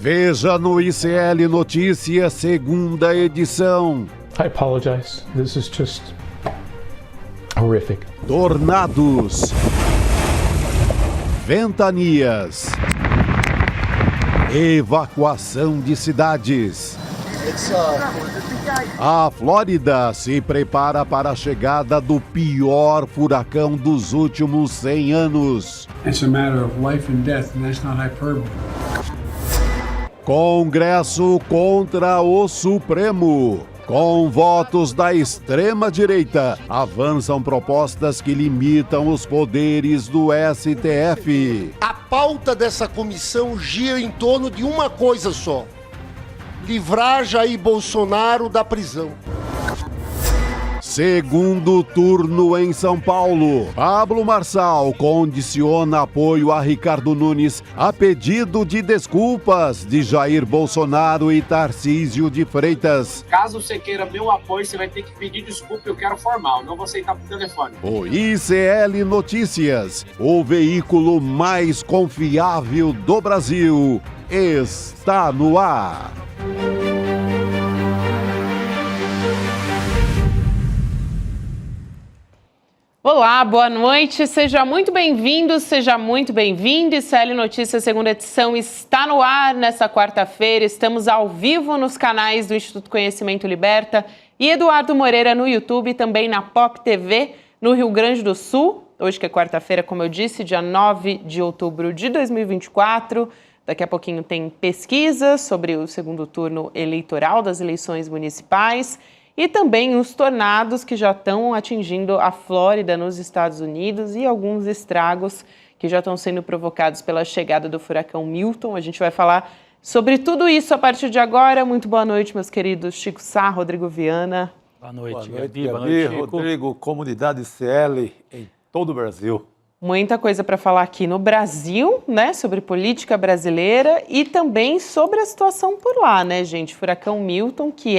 Veja no ICL Notícias, segunda edição. I apologize. This is just horrific. Tornados, ventanias, evacuação de cidades. A Flórida se prepara para a chegada do pior furacão dos últimos 100 anos. It's a matter of life and death, and that's not hyperbole. Congresso contra o Supremo. Com votos da extrema-direita, avançam propostas que limitam os poderes do STF. A pauta dessa comissão gira em torno de uma coisa só: livrar Jair Bolsonaro da prisão. Segundo turno em São Paulo. Pablo Marçal condiciona apoio a Ricardo Nunes a pedido de desculpas de Jair Bolsonaro e Tarcísio de Freitas. Caso você queira meu apoio, você vai ter que pedir desculpa, eu quero formal, não vou aceitar por telefone. O ICL Notícias, o veículo mais confiável do Brasil, está no ar. Olá, boa noite, seja muito bem-vindo, seja muito bem-vindo. ICL Notícias, segunda edição, está no ar nessa quarta-feira. Estamos ao vivo nos canais do Instituto Conhecimento Liberta e Eduardo Moreira no YouTube e também na Pop TV no Rio Grande do Sul. Hoje que é quarta-feira, como eu disse, dia 9 de outubro de 2024. Daqui a pouquinho tem pesquisa sobre o segundo turno eleitoral das eleições municipais. E também os tornados que já estão atingindo a Flórida, nos Estados Unidos, e alguns estragos que já estão sendo provocados pela chegada do furacão Milton. A gente vai falar sobre tudo isso a partir de agora. Muito boa noite, meus queridos Chico Sá, Rodrigo Viana. Boa noite, Gabi. Boa noite, Chico. Rodrigo, comunidade CL em todo o Brasil. Muita coisa para falar aqui no Brasil, né, sobre política brasileira e também sobre a situação por lá, né, gente? Furacão Milton, que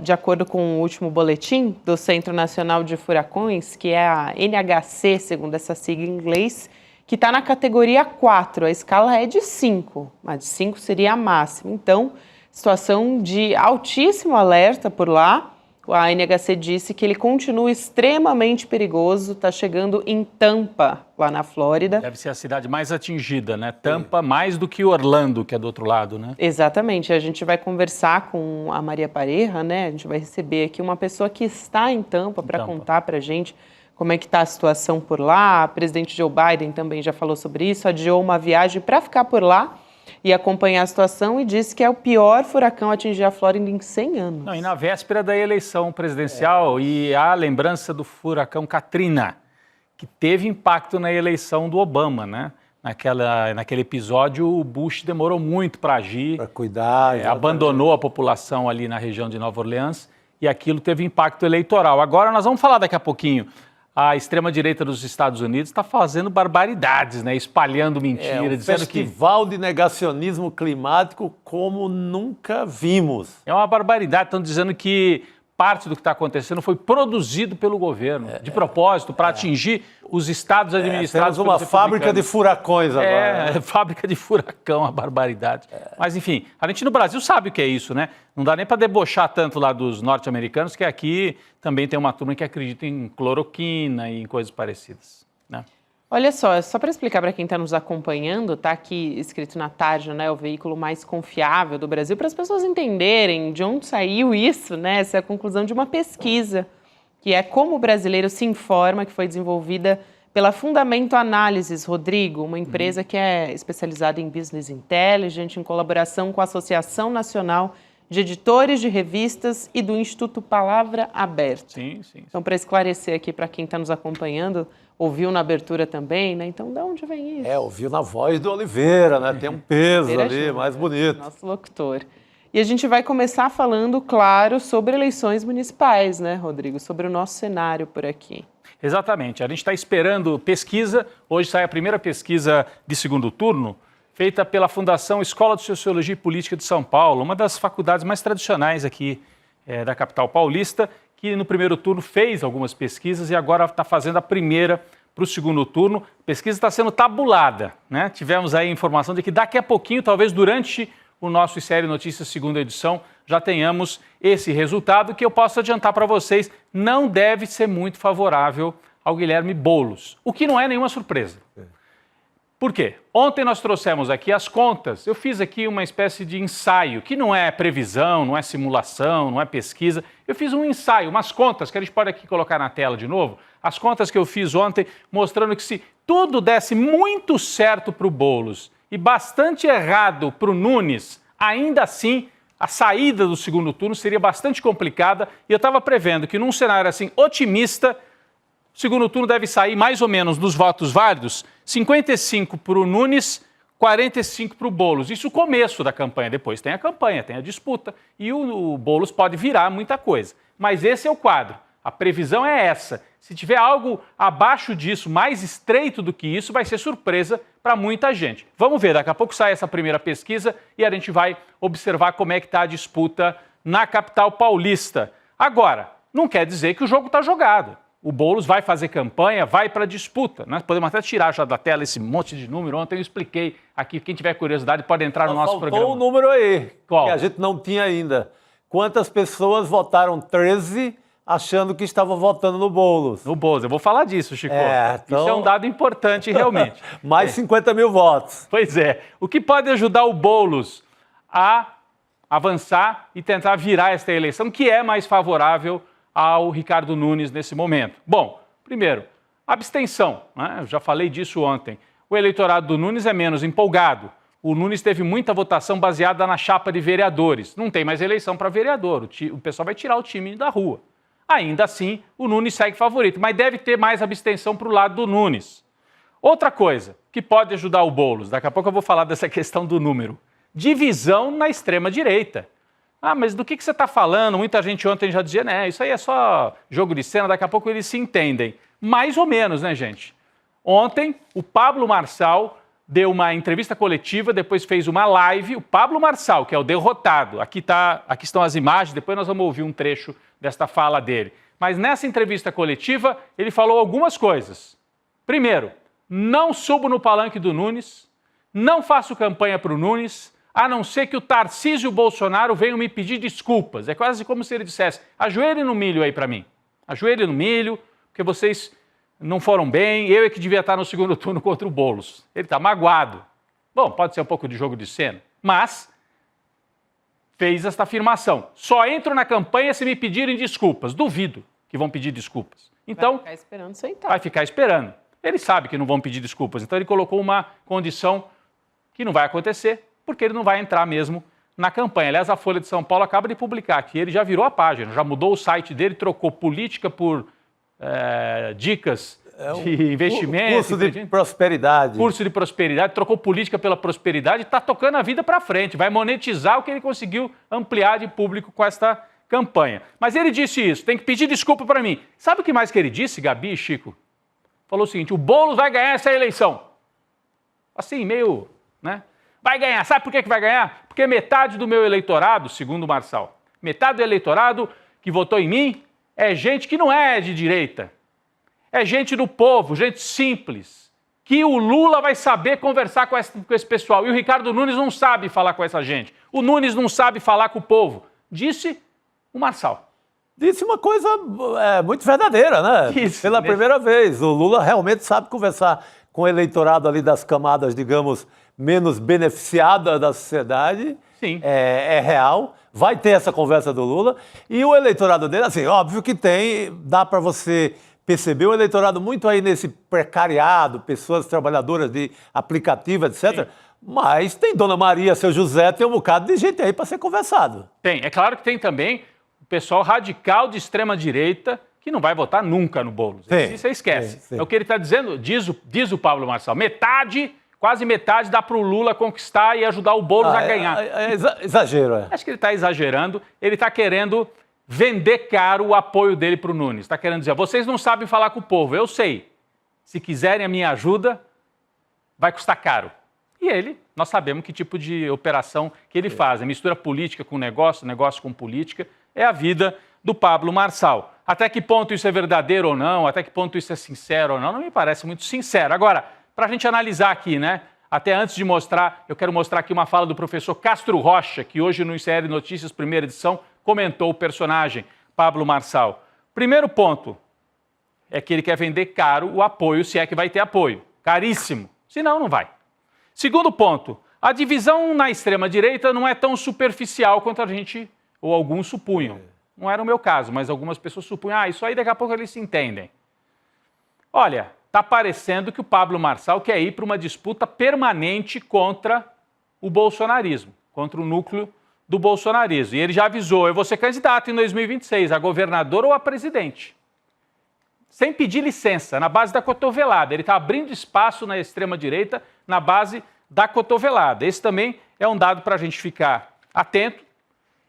de acordo com o último boletim do Centro Nacional de Furacões, que é a NHC, segundo essa sigla em inglês, que está na categoria 4. A escala é de 5, mas de 5 seria a máxima. Então, situação de altíssimo alerta por lá. A NHC disse que ele continua extremamente perigoso, está chegando em Tampa, lá na Flórida. Deve ser a cidade mais atingida, né? Tampa, mais do que Orlando, que é do outro lado, né? Exatamente. A gente vai conversar com a Maria Pareja, né? A gente vai receber aqui uma pessoa que está em Tampa para contar para a gente como é que está a situação por lá. O presidente Joe Biden também já falou sobre isso, adiou uma viagem para ficar por lá e acompanhar a situação e disse que é o pior furacão a atingir a Flórida em 100 anos. Não, e na véspera da eleição presidencial, e a lembrança do furacão Katrina, que teve impacto na eleição do Obama, né? Naquele episódio, o Bush demorou muito para agir, para cuidar, abandonou a população ali na região de Nova Orleans e aquilo teve impacto eleitoral. Agora nós vamos falar daqui a pouquinho. A extrema-direita dos Estados Unidos está fazendo barbaridades, né? Espalhando mentiras, dizendo festival de negacionismo climático como nunca vimos. É uma barbaridade. Estão dizendo que parte do que está acontecendo foi produzido pelo governo, de propósito, para atingir os estados administrados pelos republicanos. Uma fábrica de furacões agora. Fábrica de furacão, a barbaridade. Mas, enfim, a gente no Brasil sabe o que é isso, né? Não dá nem para debochar tanto lá dos norte-americanos, que aqui também tem uma turma que acredita em cloroquina e em coisas parecidas, né? Olha só para explicar para quem está nos acompanhando, tá aqui escrito na tarja, né, o veículo mais confiável do Brasil, para as pessoas entenderem de onde saiu isso, né, essa é a conclusão de uma pesquisa, que é Como o Brasileiro se Informa, que foi desenvolvida pela Fundamento Análises, Rodrigo, uma empresa que é especializada em Business Intelligence, em colaboração com a Associação Nacional de Editores de Revistas e do Instituto Palavra Aberta. Sim. Então, para esclarecer aqui para quem está nos acompanhando, ouviu na abertura também, né? Então, de onde vem isso? Ouviu na voz do Oliveira, né? Tem um peso ali, mais bonito. Nosso locutor. E a gente vai começar falando, claro, sobre eleições municipais, né, Rodrigo? Sobre o nosso cenário por aqui. Exatamente. A gente está esperando pesquisa. Hoje sai a primeira pesquisa de segundo turno, feita pela Fundação Escola de Sociologia e Política de São Paulo, uma das faculdades mais tradicionais aqui da capital paulista, que no primeiro turno fez algumas pesquisas e agora está fazendo a primeira para o segundo turno. A pesquisa está sendo tabulada, né? Tivemos aí a informação de que daqui a pouquinho, talvez durante o nosso ICL Notícias segunda edição, já tenhamos esse resultado que eu posso adiantar para vocês, não deve ser muito favorável ao Guilherme Boulos, o que não é nenhuma surpresa. Por quê? Ontem nós trouxemos aqui as contas, eu fiz aqui uma espécie de ensaio, que não é previsão, não é simulação, não é pesquisa, eu fiz um ensaio, umas contas que a gente pode aqui colocar na tela de novo, as contas que eu fiz ontem, mostrando que se tudo desse muito certo para o Boulos e bastante errado para o Nunes, ainda assim a saída do segundo turno seria bastante complicada e eu estava prevendo que num cenário assim otimista, o segundo turno deve sair mais ou menos dos votos válidos, 55 para o Nunes, 45 para o Boulos. Isso o começo da campanha, depois tem a campanha, tem a disputa e o Boulos pode virar muita coisa. Mas esse é o quadro, a previsão é essa. Se tiver algo abaixo disso, mais estreito do que isso, vai ser surpresa para muita gente. Vamos ver, daqui a pouco sai essa primeira pesquisa e a gente vai observar como é que está a disputa na capital paulista. Agora, não quer dizer que o jogo está jogado. O Boulos vai fazer campanha, vai para a disputa. Nós podemos até tirar já da tela esse monte de número. Ontem eu expliquei aqui. Quem tiver curiosidade pode entrar no nosso programa. Faltou um número aí, Qual? que a gente não tinha ainda. Quantas pessoas votaram 13 achando que estavam votando no Boulos? No Boulos. Eu vou falar disso, Chico. Então... Isso é um dado importante, realmente. Mais 50 mil votos. Pois é. O que pode ajudar o Boulos a avançar e tentar virar esta eleição, que é mais favorável ao Ricardo Nunes nesse momento? Bom, primeiro, abstenção, né? Eu já falei disso ontem. O eleitorado do Nunes é menos empolgado. O Nunes teve muita votação baseada na chapa de vereadores. Não tem mais eleição para vereador. O pessoal vai tirar o time da rua. Ainda assim, o Nunes segue favorito, mas deve ter mais abstenção para o lado do Nunes. Outra coisa que pode ajudar o Boulos, daqui a pouco eu vou falar dessa questão do número. Divisão na extrema-direita. Ah, mas do que você está falando? Muita gente ontem já dizia, né, isso aí é só jogo de cena, daqui a pouco eles se entendem. Mais ou menos, né, gente? Ontem, o Pablo Marçal deu uma entrevista coletiva, depois fez uma live. O Pablo Marçal, que é o derrotado, aqui estão as imagens, depois nós vamos ouvir um trecho desta fala dele. Mas nessa entrevista coletiva, ele falou algumas coisas. Primeiro, não subo no palanque do Nunes, não faço campanha para o Nunes, a não ser que o Tarcísio e o Bolsonaro venham me pedir desculpas. É quase como se ele dissesse, ajoelhe no milho aí para mim. Ajoelhe no milho, porque vocês não foram bem, eu é que devia estar no segundo turno contra o Boulos. Ele está magoado. Bom, pode ser um pouco de jogo de cena, mas fez esta afirmação. Só entro na campanha se me pedirem desculpas. Duvido que vão pedir desculpas. Então, vai ficar esperando sentar. Vai ficar esperando. Ele sabe que não vão pedir desculpas, então ele colocou uma condição que não vai acontecer, porque ele não vai entrar mesmo na campanha. Aliás, a Folha de São Paulo acaba de publicar que ele já virou a página, já mudou o site dele, trocou política por dicas de investimento. Curso de prosperidade. Curso de prosperidade, trocou política pela prosperidade e está tocando a vida para frente, vai monetizar o que ele conseguiu ampliar de público com esta campanha. Mas ele disse isso, tem que pedir desculpa para mim. Sabe o que mais que ele disse, Gabi e Chico? Falou o seguinte, o Boulos vai ganhar essa eleição. Assim, meio, né? Vai ganhar. Sabe por que vai ganhar? Porque metade do meu eleitorado, segundo o Marçal, metade do eleitorado que votou em mim é gente que não é de direita. É gente do povo, gente simples, que o Lula vai saber conversar com esse pessoal. E o Ricardo Nunes não sabe falar com essa gente. O Nunes não sabe falar com o povo. Disse o Marçal. Disse uma coisa muito verdadeira, né? Pela primeira vez. O Lula realmente sabe conversar com o eleitorado ali das camadas, digamos, menos beneficiada da sociedade. Sim. É real. Vai ter essa conversa do Lula. E o eleitorado dele, assim, óbvio que dá para você perceber o eleitorado muito aí nesse precariado, pessoas trabalhadoras de aplicativo, etc. Sim. Mas tem Dona Maria, seu José, tem um bocado de gente aí para ser conversado. Tem. É claro que tem também o pessoal radical de extrema-direita que não vai votar nunca no Boulos. Isso você esquece. Sim. É o que ele está dizendo, diz o Pablo Marçal. Quase metade dá para o Lula conquistar e ajudar o Boulos a ganhar. Exagero. Acho que ele está exagerando. Ele está querendo vender caro o apoio dele para o Nunes. Está querendo dizer, vocês não sabem falar com o povo, eu sei. Se quiserem a minha ajuda, vai custar caro. E nós sabemos que tipo de operação que ele faz. A mistura política com negócio, negócio com política, é a vida do Pablo Marçal. até que ponto isso é verdadeiro ou não, até que ponto isso é sincero ou não me parece muito sincero. Agora, para a gente analisar aqui, né? Até antes de mostrar, eu quero mostrar aqui uma fala do professor Castro Rocha, que hoje no ICL Notícias, primeira edição, comentou o personagem Pablo Marçal. Primeiro ponto é que ele quer vender caro o apoio, se é que vai ter apoio. Caríssimo. Senão, não vai. Segundo ponto, a divisão na extrema-direita não é tão superficial quanto a gente, ou alguns supunham. Não era o meu caso, mas algumas pessoas supunham, isso aí daqui a pouco eles se entendem. Olha, está parecendo que o Pablo Marçal quer ir para uma disputa permanente contra o bolsonarismo, contra o núcleo do bolsonarismo. E ele já avisou, eu vou ser candidato em 2026, a governador ou a presidente. Sem pedir licença, na base da cotovelada. Ele está abrindo espaço na extrema-direita na base da cotovelada. Esse também é um dado para a gente ficar atento.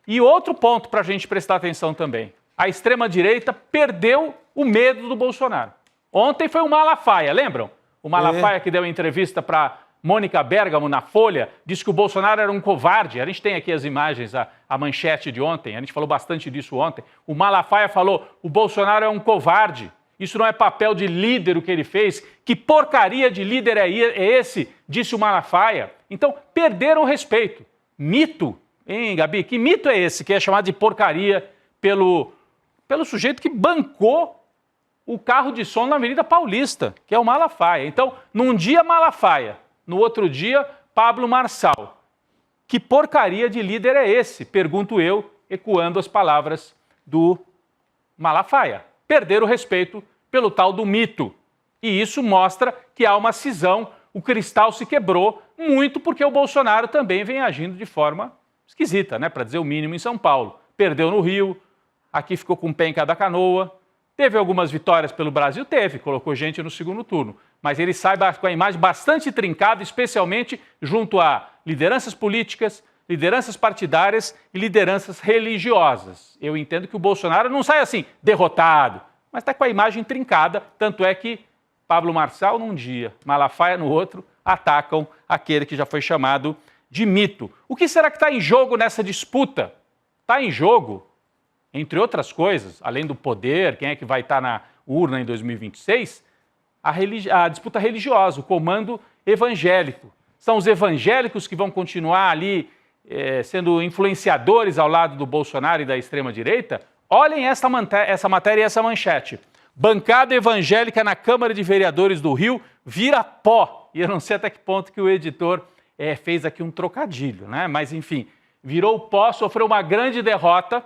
E outro ponto para a gente prestar atenção também. A extrema-direita perdeu o medo do Bolsonaro. Ontem foi o Malafaia, lembram? O Malafaia que deu entrevista para Mônica Bergamo na Folha, disse que o Bolsonaro era um covarde. A gente tem aqui as imagens, a manchete de ontem, a gente falou bastante disso ontem. O Malafaia falou, o Bolsonaro é um covarde. Isso não é papel de líder o que ele fez. Que porcaria de líder é esse? Disse o Malafaia. Então, perderam o respeito. Mito, hein, Gabi? Que mito é esse que é chamado de porcaria pelo sujeito que bancou o carro de som na Avenida Paulista, que é o Malafaia. Então, num dia Malafaia, no outro dia Pablo Marçal. Que porcaria de líder é esse? Pergunto eu, ecoando as palavras do Malafaia. Perder o respeito pelo tal do mito. E isso mostra que há uma cisão, o cristal se quebrou muito porque o Bolsonaro também vem agindo de forma esquisita, né? Para dizer o mínimo em São Paulo. Perdeu no Rio, aqui ficou com o pé em cada canoa. Teve algumas vitórias pelo Brasil? Teve, colocou gente no segundo turno. Mas ele sai com a imagem bastante trincada, especialmente junto a lideranças políticas, lideranças partidárias e lideranças religiosas. Eu entendo que o Bolsonaro não sai assim, derrotado, mas está com a imagem trincada, tanto é que Pablo Marçal num dia, Malafaia no outro, atacam aquele que já foi chamado de mito. O que será que está em jogo nessa disputa? Está em jogo, entre outras coisas, além do poder, quem é que vai estar na urna em 2026, a disputa religiosa, o comando evangélico. São os evangélicos que vão continuar ali sendo influenciadores ao lado do Bolsonaro e da extrema-direita? Olhem essa matéria e essa manchete. Bancada evangélica na Câmara de Vereadores do Rio vira pó. E eu não sei até que ponto que o editor fez aqui um trocadilho, né? Mas, enfim, virou pó, sofreu uma grande derrota.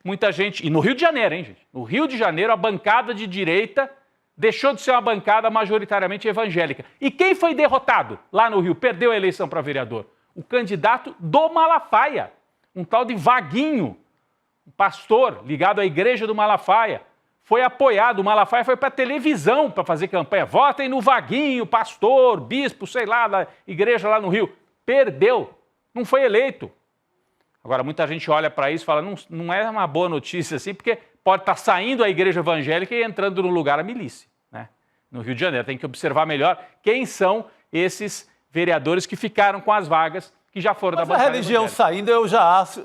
Muita gente... E no Rio de Janeiro, hein, gente? No Rio de Janeiro, a bancada de direita deixou de ser uma bancada majoritariamente evangélica. E quem foi derrotado lá no Rio? Perdeu a eleição para vereador? O candidato do Malafaia, um tal de Vaguinho, um pastor ligado à igreja do Malafaia. Foi apoiado, o Malafaia foi para a televisão para fazer campanha. Votem no Vaguinho, pastor, bispo, sei lá, da igreja lá no Rio. Perdeu, não foi eleito. Agora, muita gente olha para isso e fala, não é uma boa notícia assim, porque pode estar saindo a igreja evangélica e entrando no lugar a milícia, né? No Rio de Janeiro. Tem que observar melhor quem são esses vereadores que ficaram com as vagas, que já foram da bancada evangélica. A religião saindo, eu já acho,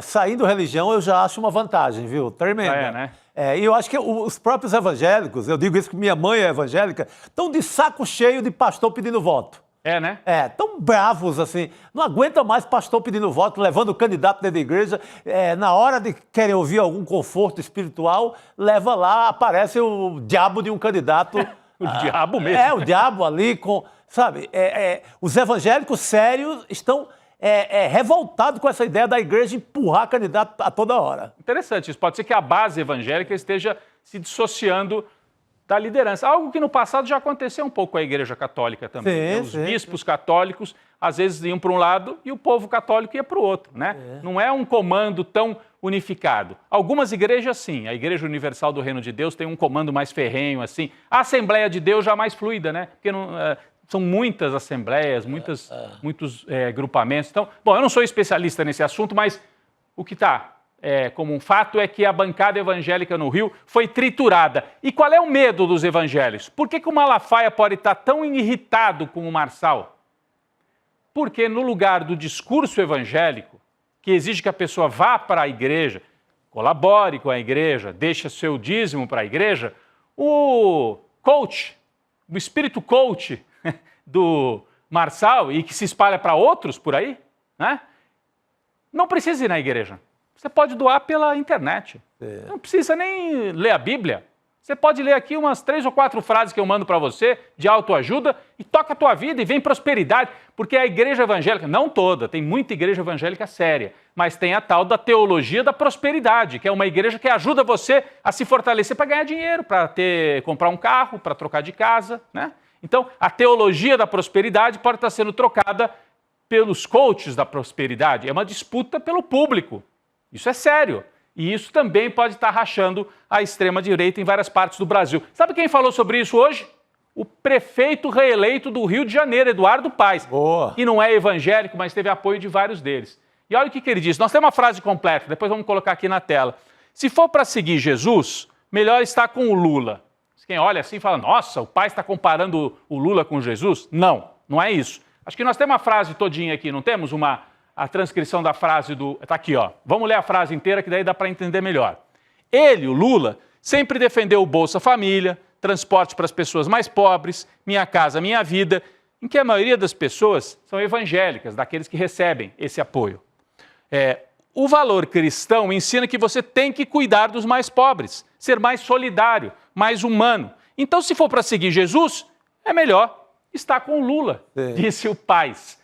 saindo religião, eu já acho uma vantagem, viu? Tremenda. Né? E eu acho que os próprios evangélicos, eu digo isso que minha mãe é evangélica, estão de saco cheio de pastor pedindo voto. Né? Tão bravos assim, não aguenta mais pastor pedindo voto, levando o candidato dentro da igreja, na hora de querer ouvir algum conforto espiritual, leva lá, aparece o diabo de um candidato. O diabo mesmo. O diabo ali com, sabe, os evangélicos sérios estão revoltados com essa ideia da igreja empurrar candidato a toda hora. Interessante, isso pode ser que a base evangélica esteja se dissociando da liderança. Algo que no passado já aconteceu um pouco com a Igreja Católica também. Os bispos católicos, às vezes, iam para um lado e o povo católico ia para o outro, né? Não é um comando tão unificado. Algumas igrejas, sim. A Igreja Universal do Reino de Deus tem um comando mais ferrenho, assim. A Assembleia de Deus já mais fluida, né? Porque são muitas assembleias, muitos grupamentos. Então, bom, eu não sou especialista nesse assunto, mas o que está como um fato é que a bancada evangélica no Rio foi triturada. E qual é o medo dos evangélicos? Por que o Malafaia pode estar tão irritado com o Marçal? Porque no lugar do discurso evangélico, que exige que a pessoa vá para a igreja, colabore com a igreja, deixe seu dízimo para a igreja, o coach, o espírito coach do Marçal e que se espalha para outros por aí, né? Não precisa ir na igreja. Você pode doar pela internet. Não precisa nem ler a Bíblia. Você pode ler aqui umas 3 ou 4 frases que eu mando para você de autoajuda e toca a tua vida e vem prosperidade. Porque a igreja evangélica, não toda, tem muita igreja evangélica séria, mas tem a tal da teologia da prosperidade, que é uma igreja que ajuda você a se fortalecer para ganhar dinheiro, para comprar um carro, para trocar de casa, né? Então, a teologia da prosperidade pode estar sendo trocada pelos coaches da prosperidade. É uma disputa pelo público. Isso é sério. E isso também pode estar rachando a extrema-direita em várias partes do Brasil. Sabe quem falou sobre isso hoje? O prefeito reeleito do Rio de Janeiro, Eduardo Paes. Boa. Que não é evangélico, mas teve apoio de vários deles. E olha o que ele disse. Nós temos uma frase completa, depois vamos colocar aqui na tela. Se for para seguir Jesus, melhor estar com o Lula. Quem olha assim fala, nossa, o Paes está comparando o Lula com Jesus? Não, não é isso. Acho que nós temos uma frase todinha aqui, não temos a transcrição da frase do... Está aqui, ó. Vamos ler a frase inteira que daí dá para entender melhor. Ele, o Lula, sempre defendeu o Bolsa Família, transporte para as pessoas mais pobres, Minha Casa Minha Vida, em que a maioria das pessoas são evangélicas, daqueles que recebem esse apoio. O valor cristão ensina que você tem que cuidar dos mais pobres, ser mais solidário, mais humano. Então, se for para seguir Jesus, é melhor estar com o Lula, disse o Paes,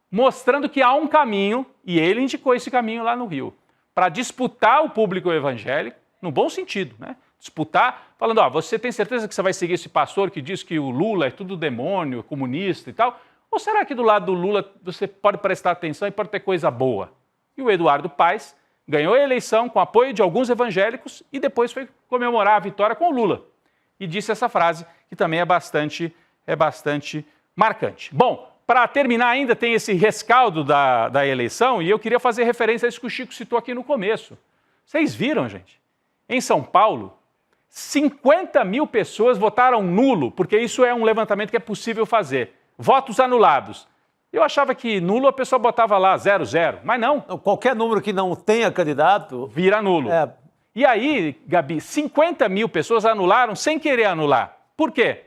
mostrando que há um caminho, e ele indicou esse caminho lá no Rio, para disputar o público evangélico, no bom sentido, né? Disputar, falando, ó, você tem certeza que você vai seguir esse pastor que diz que o Lula é tudo demônio, comunista e tal? Ou será que do lado do Lula você pode prestar atenção e pode ter coisa boa? E o Eduardo Paes ganhou a eleição com apoio de alguns evangélicos e depois foi comemorar a vitória com o Lula. E disse essa frase que também é bastante marcante. Bom, para terminar ainda tem esse rescaldo da eleição e eu queria fazer referência a isso que o Chico citou aqui no começo. Vocês viram, gente? Em São Paulo, 50 mil pessoas votaram nulo, porque isso é um levantamento que é possível fazer. Votos anulados. Eu achava que nulo a pessoa botava lá 00, mas não. Qualquer número que não tenha candidato... Vira nulo. E aí, Gabi, 50 mil pessoas anularam sem querer anular. Por quê?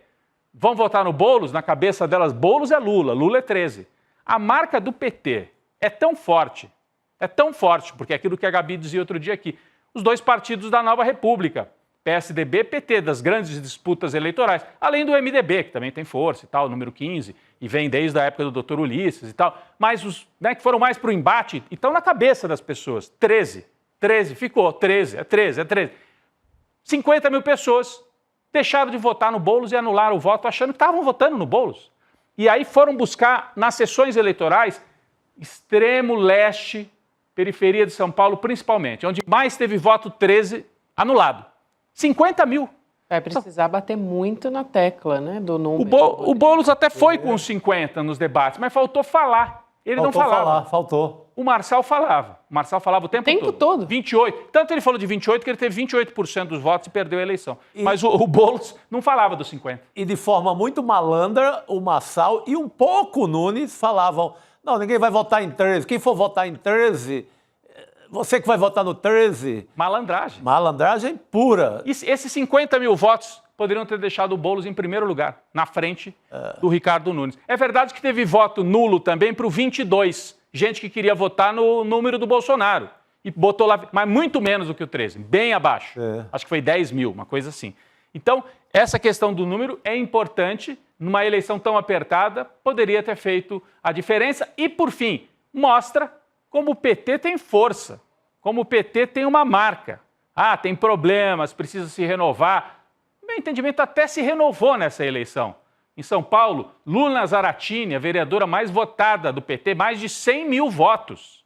Vão votar no Boulos, na cabeça delas, Boulos é Lula, Lula é 13. A marca do PT é tão forte, porque é aquilo que a Gabi dizia outro dia aqui, os dois partidos da Nova República, PSDB e PT, das grandes disputas eleitorais, além do MDB, que também tem força e tal, número 15, e vem desde a época do Dr. Ulisses e tal, mas os que foram mais para o embate e estão na cabeça das pessoas, 13 ficou, 13. 50 mil pessoas deixaram de votar no Boulos e anularam o voto achando que estavam votando no Boulos. E aí foram buscar nas sessões eleitorais, extremo leste, periferia de São Paulo principalmente, onde mais teve voto 13 anulado. 50 mil. Vai precisar bater muito na tecla, né, do número. O Boulos até foi com 50 nos debates, mas faltou falar. Ele não falava. Faltou. O Marçal falava. O Marçal falava o tempo todo. 28. Tanto ele falou de 28 que ele teve 28% dos votos e perdeu a eleição. Mas o Boulos não falava dos 50. E de forma muito malandra, o Marçal e um pouco o Nunes falavam, não, ninguém vai votar em 13. Quem for votar em 13, você que vai votar no 13... Malandragem. Malandragem pura. E esses 50 mil votos poderiam ter deixado o Boulos em primeiro lugar, na frente do Ricardo Nunes. É verdade que teve voto nulo também para o 22, gente que queria votar no número do Bolsonaro. E botou lá, mas muito menos do que o 13, bem abaixo. Acho que foi 10 mil, uma coisa assim. Então, essa questão do número é importante, numa eleição tão apertada, poderia ter feito a diferença. E, por fim, mostra como o PT tem força, como o PT tem uma marca. Tem problemas, precisa se renovar. Meu entendimento até se renovou nessa eleição. Em São Paulo, Luna Zaratini, a vereadora mais votada do PT, mais de 100 mil votos.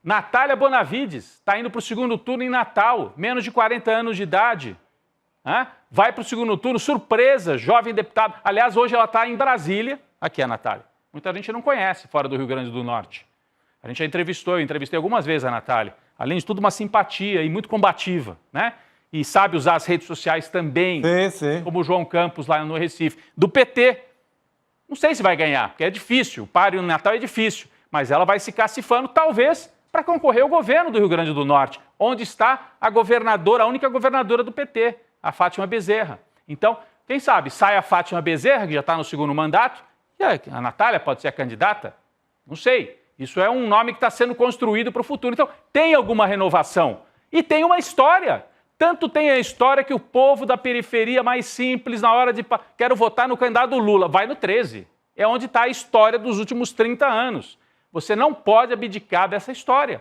Natália Bonavides está indo para o segundo turno em Natal, menos de 40 anos de idade. Vai para o segundo turno, surpresa, jovem deputado. Aliás, hoje ela está em Brasília. Aqui é a Natália. Muita gente não conhece fora do Rio Grande do Norte. A gente já entrevistou, eu entrevistei algumas vezes a Natália. Além de tudo, uma simpatia e muito combativa, né? E sabe usar as redes sociais também, como o João Campos lá no Recife. Do PT, não sei se vai ganhar, porque é difícil, o páreo no Natal é difícil, mas ela vai se cacifando, talvez para concorrer ao governo do Rio Grande do Norte, onde está a governadora, a única governadora do PT, a Fátima Bezerra. Então, quem sabe, sai a Fátima Bezerra, que já está no segundo mandato, e a Natália pode ser a candidata? Não sei. Isso é um nome que está sendo construído para o futuro. Então, tem alguma renovação. E tem uma história. Tanto tem a história que o povo da periferia mais simples, na hora de quero votar no candidato Lula, vai no 13. É onde está a história dos últimos 30 anos. Você não pode abdicar dessa história.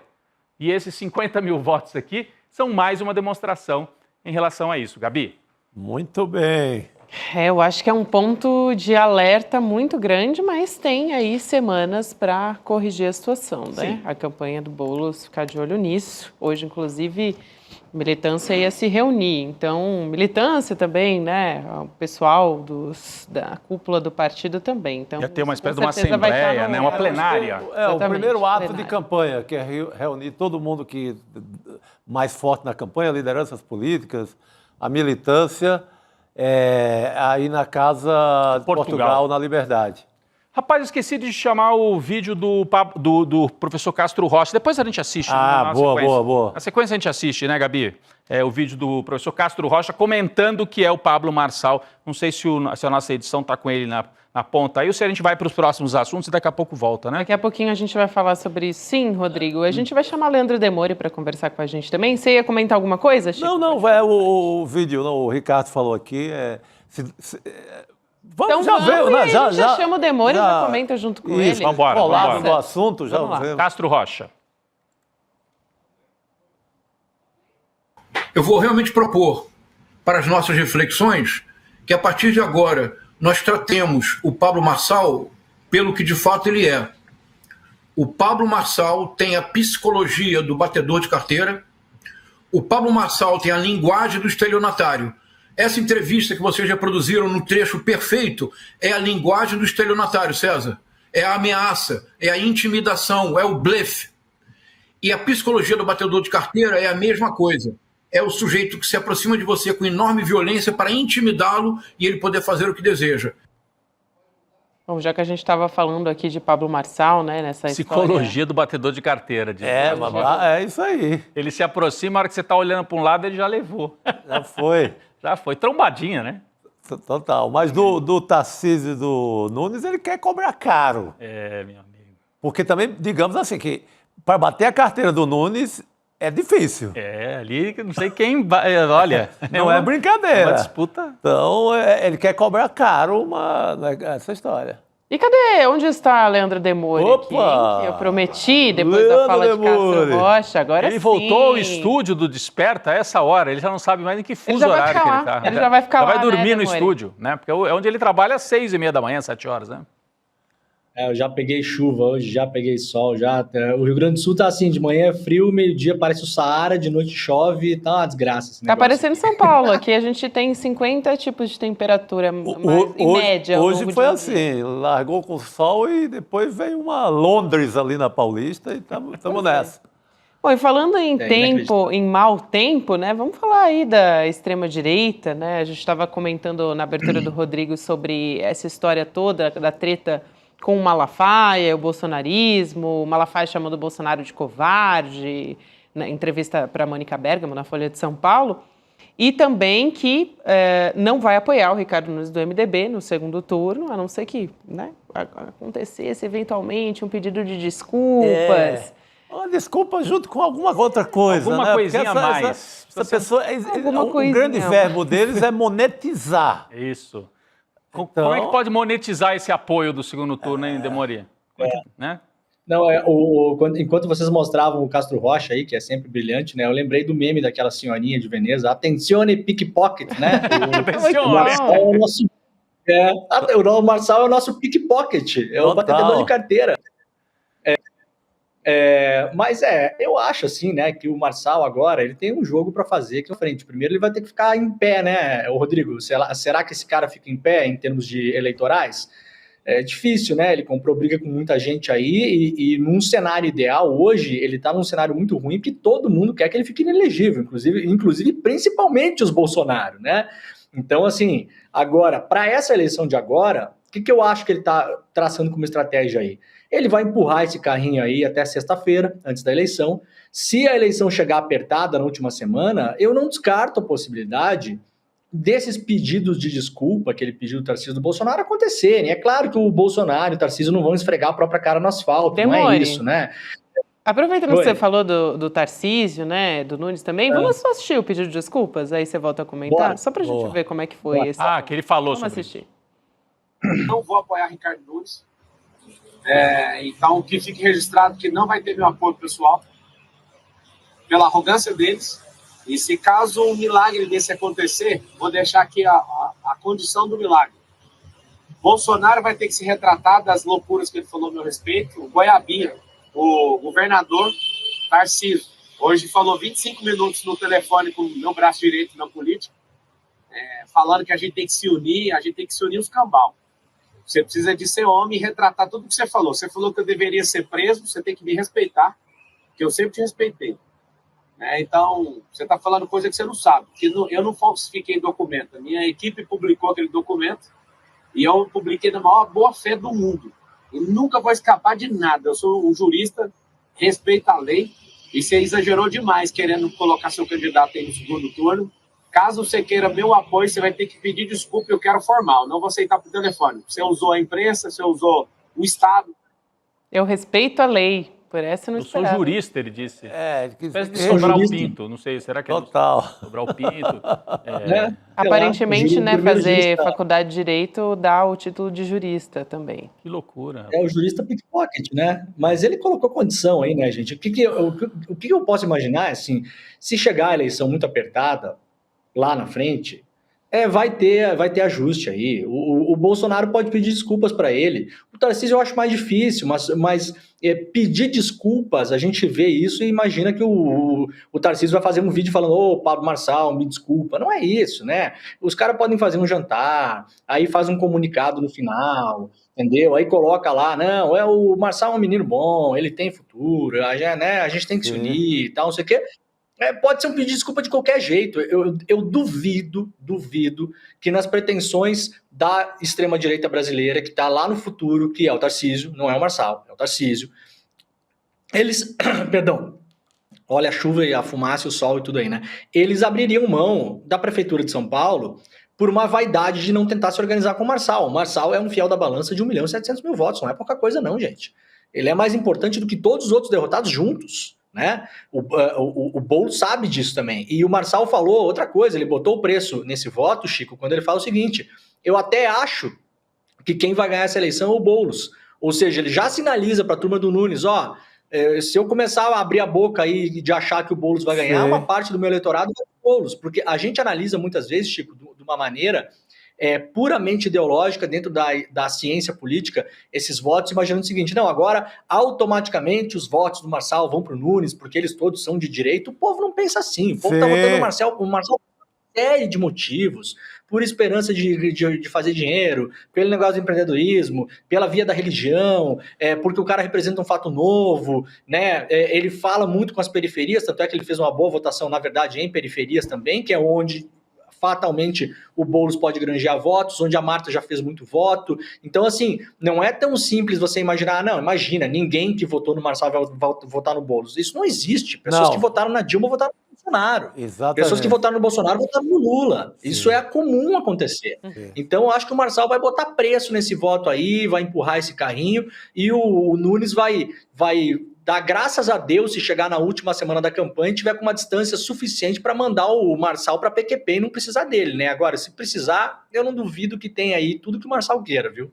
E esses 50 mil votos aqui são mais uma demonstração em relação a isso. Gabi? Muito bem. Eu acho que é um ponto de alerta muito grande, mas tem aí semanas para corrigir a situação, né? Sim. A campanha do Boulos ficar de olho nisso. Hoje, inclusive, a militância ia se reunir. Então, militância também, né? O pessoal da cúpula do partido também. Então, Ia ter uma espécie de com uma certeza vai estar assembleia, no né? Uma ar. plenária. O Exatamente, primeiro ato plenária. de campanha, que é reunir todo mundo que mais forte na campanha, lideranças políticas, a militância, aí na Casa de Portugal, na Liberdade. Rapaz, esqueci de chamar o vídeo do professor Castro Rocha. Depois a gente assiste. Ah, boa. Na sequência a gente assiste, né, Gabi? O vídeo do professor Castro Rocha comentando que é o Pablo Marçal. Não sei se a nossa edição está com ele na ponta aí ou se a gente vai para os próximos assuntos e daqui a pouco volta, né? Daqui a pouquinho a gente vai falar sobre isso. Sim, Rodrigo. A gente vai chamar Leandro Demore para conversar com a gente também. Você ia comentar alguma coisa, Chico? Não, o vídeo, não, o Ricardo falou aqui. Então já veio, né? A gente já chama o Demore e já comenta junto com ele. Vambora. Colado no assunto, já Vamos lá. vemos. Castro Rocha. Eu vou realmente propor para as nossas reflexões que a partir de agora nós tratemos o Pablo Marçal pelo que de fato ele é. O Pablo Marçal tem a psicologia do batedor de carteira, o Pablo Marçal tem a linguagem do estelionatário. Essa entrevista que vocês já produziram no trecho perfeito é a linguagem do estelionatário, César. É a ameaça, é a intimidação, é o blefe. E a psicologia do batedor de carteira é a mesma coisa. É o sujeito que se aproxima de você com enorme violência para intimidá-lo e ele poder fazer o que deseja. Bom, já que a gente estava falando aqui de Pablo Marçal, né, nessa Psicologia do batedor de carteira. É isso aí. Ele se aproxima, a hora que você está olhando para um lado, ele já levou. Já foi. Já foi. Trombadinha, né? Total. Mas do Tarcísio e do Nunes, ele quer cobrar caro. Meu amigo. Porque também, digamos assim, que para bater a carteira do Nunes é difícil. Ali não sei quem vai. Olha. Não é brincadeira. Uma disputa. Então, ele quer cobrar caro essa história. E cadê? Onde está Leandro Demore? Opa! Aqui, hein? Que eu prometi, depois Leandro da fala de Demore. Castro Rocha, agora Ele sim. voltou ao estúdio do Desperta a essa hora. Ele já não sabe mais em que fuso horário que ele está. Ele já vai ficar lá, vai dormir né, no Demore? estúdio, né? Porque é onde ele trabalha às 6h30 da manhã, 7 horas, né? Eu já peguei chuva hoje, já peguei sol, o Rio Grande do Sul tá assim, de manhã é frio, meio-dia parece o Saara, de noite chove, tá uma desgraça esse Tá negócio. parecendo São Paulo, aqui a gente tem 50 tipos de temperatura, em média. ao Hoje longo foi de um assim, dia. largou com o sol e depois veio uma Londres ali na Paulista e estamos nessa. Bom, e falando em inacreditável. em mau tempo, né? Vamos falar aí da extrema-direita, né? A gente estava comentando na abertura do Rodrigo sobre essa história toda da treta com o Malafaia, o bolsonarismo, o Malafaia chamando o Bolsonaro de covarde, na entrevista para a Mônica Bergamo, na Folha de São Paulo, e também que não vai apoiar o Ricardo Nunes do MDB no segundo turno, a não ser que, né, acontecesse eventualmente um pedido de desculpas. Uma desculpa junto com alguma outra coisa. Alguma né? coisinha Porque a mais. Essa pessoa, Alguma o coisinha grande a mais. verbo deles é monetizar. Isso. Então- Como é que pode monetizar esse apoio do segundo turno, hein, Demore? Né? Não, enquanto vocês mostravam o Castro Rocha aí, que é sempre brilhante, né? Eu lembrei do meme daquela senhorinha de Veneza, Attenzione pickpocket, né? O Marçal é o nosso... o Marçal é o nosso pickpocket, é o Total. batedor de carteira. Mas eu acho assim, né, que o Marçal agora, ele tem um jogo para fazer aqui na frente. Primeiro ele vai ter que ficar em pé, né, Rodrigo? Será que esse cara fica em pé em termos de eleitorais? É difícil, né? Ele comprou briga com muita gente aí e num cenário ideal, hoje, ele tá num cenário muito ruim porque todo mundo quer que ele fique inelegível, inclusive principalmente os Bolsonaro, né? Então, assim, agora, para essa eleição de agora, O que eu acho que ele está traçando como estratégia aí? Ele vai empurrar esse carrinho aí até sexta-feira, antes da eleição. Se a eleição chegar apertada na última semana, eu não descarto a possibilidade desses pedidos de desculpa, aquele pedido do Tarcísio do Bolsonaro, acontecerem. É claro que o Bolsonaro e o Tarcísio não vão esfregar a própria cara no asfalto, não é isso, né? Aproveitando que você falou do Tarcísio, né, do Nunes também, vamos só assistir o pedido de desculpas, aí você volta a comentar, Bora. só pra gente ver como é que foi esse. Que ele falou Vamos sobre assistir. Não vou apoiar Ricardo Nunes. Então, que fique registrado que não vai ter meu apoio pessoal pela arrogância deles. E se caso um milagre desse acontecer, vou deixar aqui a condição do milagre. Bolsonaro vai ter que se retratar das loucuras que ele falou a meu respeito. O Goiabinha, o governador Tarcísio, hoje falou 25 minutos no telefone com o meu braço direito na política, falando que a gente tem que se unir os cambal. Você precisa de ser homem e retratar tudo que você falou. Você falou que eu deveria ser preso, você tem que me respeitar, que eu sempre te respeitei. Então, você está falando coisa que você não sabe. Que eu não falsifiquei documento. A minha equipe publicou aquele documento e eu publiquei na maior boa-fé do mundo. E nunca vou escapar de nada. Eu sou um jurista, respeito a lei, e você exagerou demais querendo colocar seu candidato aí no segundo turno. Caso você queira meu apoio, você vai ter que pedir desculpa, eu quero formal. Não vou aceitar por telefone. Você usou a imprensa, você usou o Estado. Eu respeito a lei, por essa eu não Eu sou esperava. jurista, ele disse. Parece de sou Sobral jurista. Pinto, não sei, será que Total. é Sobral Pinto? Aparentemente, né, primeiro fazer jurista. faculdade de Direito dá o título de jurista também. Que loucura. É o jurista pickpocket, né? Mas ele colocou condição aí, né, gente? O que eu posso imaginar é assim, se chegar a eleição muito apertada lá na frente, vai ter ajuste aí. O Bolsonaro pode pedir desculpas para ele. O Tarcísio eu acho mais difícil, mas pedir desculpas, a gente vê isso e imagina que o Tarcísio vai fazer um vídeo falando: ô, Pablo Marçal, me desculpa. Não é isso, né? Os caras podem fazer um jantar, aí faz um comunicado no final, entendeu? Aí coloca lá, não, o Marçal é um menino bom, ele tem futuro, a gente tem que se unir e tal, não sei o quê. Pode ser um pedido de desculpa de qualquer jeito. Eu duvido que nas pretensões da extrema-direita brasileira, que está lá no futuro, que é o Tarcísio, não é o Marçal, é o Tarcísio, eles, perdão, olha a chuva e a fumaça, o sol e tudo aí, né? Eles abririam mão da Prefeitura de São Paulo por uma vaidade de não tentar se organizar com o Marçal. O Marçal é um fiel da balança de 1.700.000 votos, não é pouca coisa não, gente. Ele é mais importante do que todos os outros derrotados juntos. Né? O Boulos sabe disso também. E o Marçal falou outra coisa, ele botou o preço nesse voto, Chico, quando ele fala o seguinte: eu até acho que quem vai ganhar essa eleição é o Boulos. Ou seja, ele já sinaliza para a turma do Nunes: se eu começar a abrir a boca aí de achar que o Boulos vai ganhar, uma parte do meu eleitorado vai o Boulos. Porque a gente analisa muitas vezes, Chico, de uma maneira puramente ideológica, dentro da ciência política, esses votos, imaginando o seguinte: não, agora automaticamente os votos do Marçal vão para o Nunes, porque eles todos são de direita. O povo não pensa assim, o povo está votando o Marçal por uma série de motivos, por esperança de fazer dinheiro, pelo negócio do empreendedorismo, pela via da religião, porque o cara representa um fato novo, né? Ele fala muito com as periferias, tanto é que ele fez uma boa votação, na verdade, em periferias também, que é onde fatalmente o Boulos pode granjear votos, onde a Marta já fez muito voto. Então, assim, não é tão simples você imaginar, não, imagina, ninguém que votou no Marçal vai votar no Boulos. Isso não existe. Pessoas que votaram na Dilma votaram no Bolsonaro. Exatamente. Pessoas que votaram no Bolsonaro votaram no Lula. Sim. Isso é comum acontecer. Sim. Então, eu acho que o Marçal vai botar preço nesse voto aí, vai empurrar esse carrinho, e o Nunes vai dar graças a Deus se chegar na última semana da campanha e tiver com uma distância suficiente para mandar o Marçal para PQP e não precisar dele, né? Agora, se precisar, eu não duvido que tenha aí tudo que o Marçal queira, viu?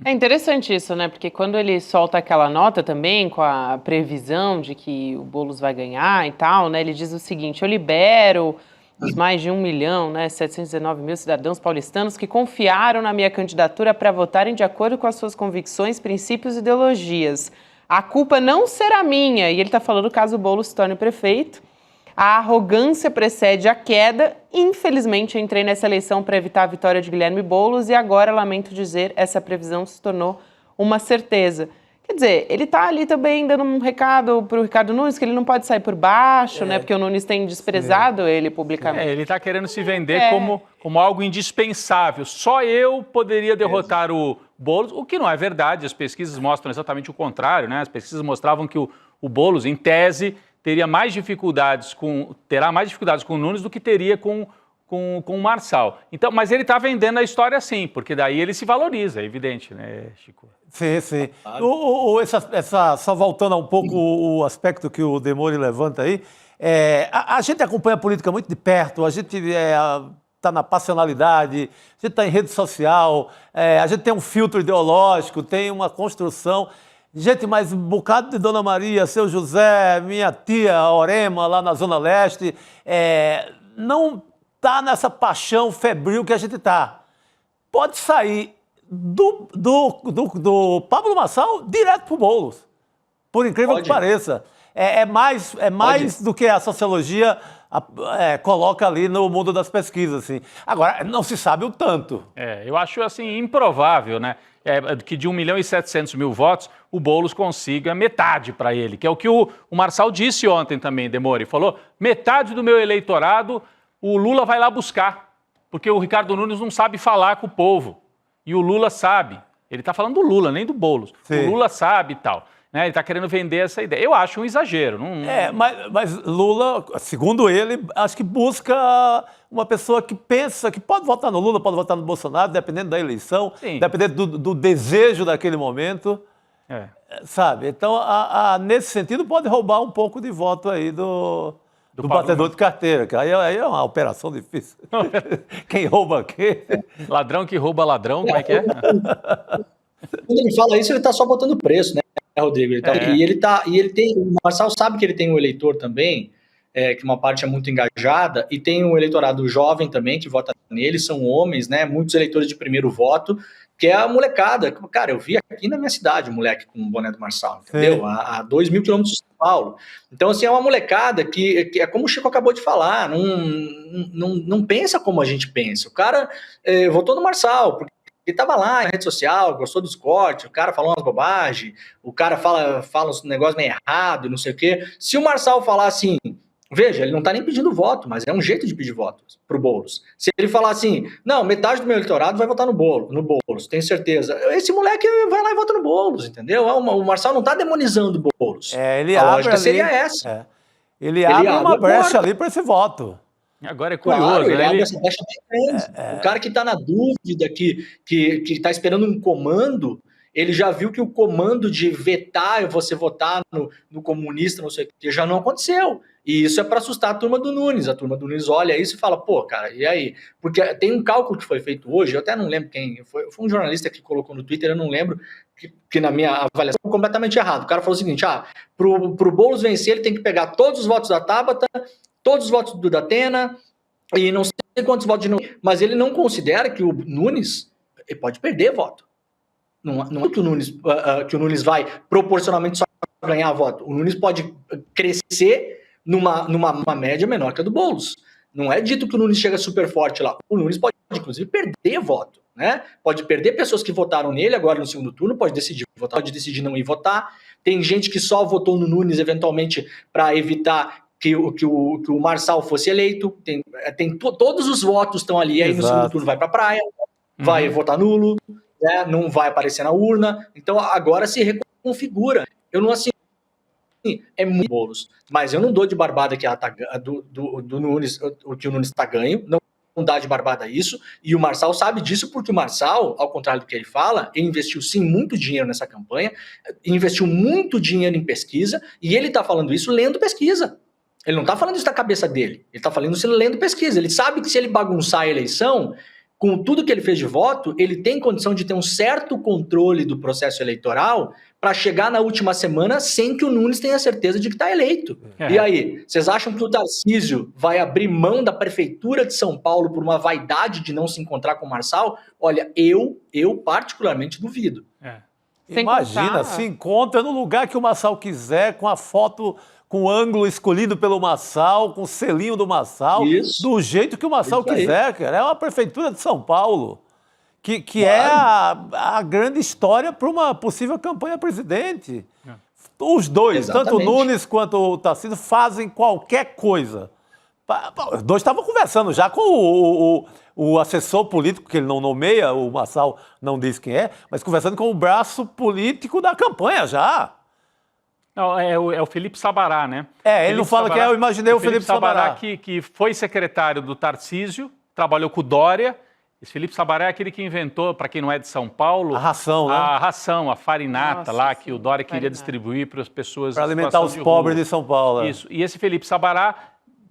É interessante isso, né? Porque quando ele solta aquela nota também, com a previsão de que o Boulos vai ganhar e tal, né? Ele diz o seguinte: eu libero os mais de 1 milhão, né, 719 mil cidadãos paulistanos que confiaram na minha candidatura para votarem de acordo com as suas convicções, princípios e ideologias. A culpa não será minha, e ele está falando caso o Boulos se torne prefeito. A arrogância precede a queda. Infelizmente, entrei nessa eleição para evitar a vitória de Guilherme Boulos e agora, lamento dizer, essa previsão se tornou uma certeza. Quer dizer, ele está ali também dando um recado para o Ricardo Nunes, que ele não pode sair por baixo, né? Porque o Nunes tem desprezado ele publicamente. Ele está querendo se vender como algo indispensável. Só eu poderia derrotar o Boulos, o que não é verdade. As pesquisas mostram exatamente o contrário, né? As pesquisas mostravam que o Boulos, em tese, terá mais dificuldades com o Nunes do que teria com o Marçal. Então, mas ele está vendendo a história assim, porque daí ele se valoriza, é evidente, né, Chico? Sim, sim. Só voltando um pouco o aspecto que o Demore levanta aí, a gente acompanha a política muito de perto, a gente está na passionalidade, a gente está em rede social, a gente tem um filtro ideológico, tem uma construção. Gente, mas um bocado de Dona Maria, seu José, minha tia Orema, lá na Zona Leste, não está nessa paixão febril que a gente está. Pode sair do Pablo Marçal direto para o Boulos, por incrível que pareça. É mais do que a sociologia coloca ali no mundo das pesquisas. Assim. Agora, não se sabe o tanto. Eu acho assim improvável, né? Que de 1.700.000 votos, o Boulos consiga metade para ele, que é o que o Marçal disse ontem também, Demore. Falou, metade do meu eleitorado o Lula vai lá buscar, porque o Ricardo Nunes não sabe falar com o povo. E o Lula sabe. Ele está falando do Lula, nem do Boulos. Sim. O Lula sabe e tal. Né? Ele está querendo vender essa ideia. Eu acho um exagero. Mas Lula, segundo ele, acho que busca uma pessoa que pensa que pode votar no Lula, pode votar no Bolsonaro, dependendo da eleição, dependendo do desejo daquele momento. Sabe? Então, nesse sentido, pode roubar um pouco de voto aí do batedor de carteira, que aí é uma operação difícil. Quem rouba quem? Ladrão que rouba ladrão, como é que é? Quando ele fala isso, ele está só botando preço, né, Rodrigo? O Marçal sabe que ele tem um eleitor também, que uma parte é muito engajada, e tem um eleitorado jovem também que vota nele, são homens, né? Muitos eleitores de primeiro voto, que é a molecada. Cara, eu vi aqui na minha cidade um moleque com o boné do Marçal, entendeu? A 2.000 quilômetros de São Paulo. Então, assim, é uma molecada que é como o Chico acabou de falar, não pensa como a gente pensa. O cara votou no Marçal, porque ele estava lá na rede social, gostou dos cortes, o cara falou umas bobagens, o cara fala uns negócios meio errado, não sei o quê. Se o Marçal falar assim, veja, ele não está nem pedindo voto, mas é um jeito de pedir voto para o Boulos. Se ele falar assim, não, metade do meu eleitorado vai votar no Boulos, tenho certeza. Esse moleque vai lá e vota no Boulos, entendeu? O Marçal não está demonizando o Boulos. A lógica seria essa. Ele abre uma brecha ali para esse voto. Agora é curioso, claro, né? Ele abre essa brecha bem grande. O cara que está na dúvida, que está esperando um comando, ele já viu que o comando de vetar você votar no comunista, não sei o que, já não aconteceu. E isso é para assustar a turma do Nunes. A turma do Nunes olha isso e fala, pô, cara, e aí? Porque tem um cálculo que foi feito hoje, eu até não lembro quem, foi um jornalista que colocou no Twitter, eu não lembro, que na minha avaliação foi completamente errado. O cara falou o seguinte, pro Boulos vencer, ele tem que pegar todos os votos da Tabata, todos os votos do Datena, e não sei quantos votos de Nunes, mas ele não considera que o Nunes pode perder voto. Não é que o Nunes vai proporcionalmente só ganhar voto. O Nunes pode crescer numa média menor que a do Boulos. Não é dito que o Nunes chega super forte lá. O Nunes pode, inclusive, perder voto, né? Pode perder pessoas que votaram nele agora no segundo turno, pode decidir votar, pode decidir não ir votar. Tem gente que só votou no Nunes, eventualmente, para evitar que o Marçal fosse eleito. Todos os votos estão ali, aí no segundo turno vai para a praia, vai votar nulo, né? Não vai aparecer na urna. Então, agora se reconfigura. Eu não assim. É muito Boulos, mas eu não dou de barbada que ela tá, do Nunes, o que o Nunes está ganho, não dá de barbada isso, e o Marçal sabe disso porque o Marçal, ao contrário do que ele fala, ele investiu sim muito dinheiro nessa campanha, investiu muito dinheiro em pesquisa, e ele está falando isso lendo pesquisa. Ele não está falando isso da cabeça dele, ele está falando isso lendo pesquisa. Ele sabe que se ele bagunçar a eleição, com tudo que ele fez de voto, ele tem condição de ter um certo controle do processo eleitoral para chegar na última semana sem que o Nunes tenha certeza de que está eleito. E aí, vocês acham que o Tarcísio vai abrir mão da prefeitura de São Paulo por uma vaidade de não se encontrar com o Marçal? Olha, eu particularmente duvido. Imagina, se encontra no lugar que o Marçal quiser, com a foto, com o ângulo escolhido pelo Marçal, com o selinho do Marçal, do jeito que o Marçal quiser, cara. É uma prefeitura de São Paulo. que é a grande história para uma possível campanha presidente. Os dois, tanto o Nunes quanto o Tarcísio, fazem qualquer coisa. Os dois estavam conversando já com o assessor político, que ele não nomeia, o Marçal não diz quem é, mas conversando com o braço político da campanha já. Não, é o Felipe Sabará, né? Ele não fala que eu imaginei o Felipe Sabará. Que foi secretário do Tarcísio, trabalhou com o Dória. Esse Felipe Sabará é aquele que inventou, para quem não é de São Paulo... A ração, né? A ração, a farinata. Nossa, que o Dória queria distribuir para as pessoas... Para alimentar os pobres de São Paulo. Isso. E esse Felipe Sabará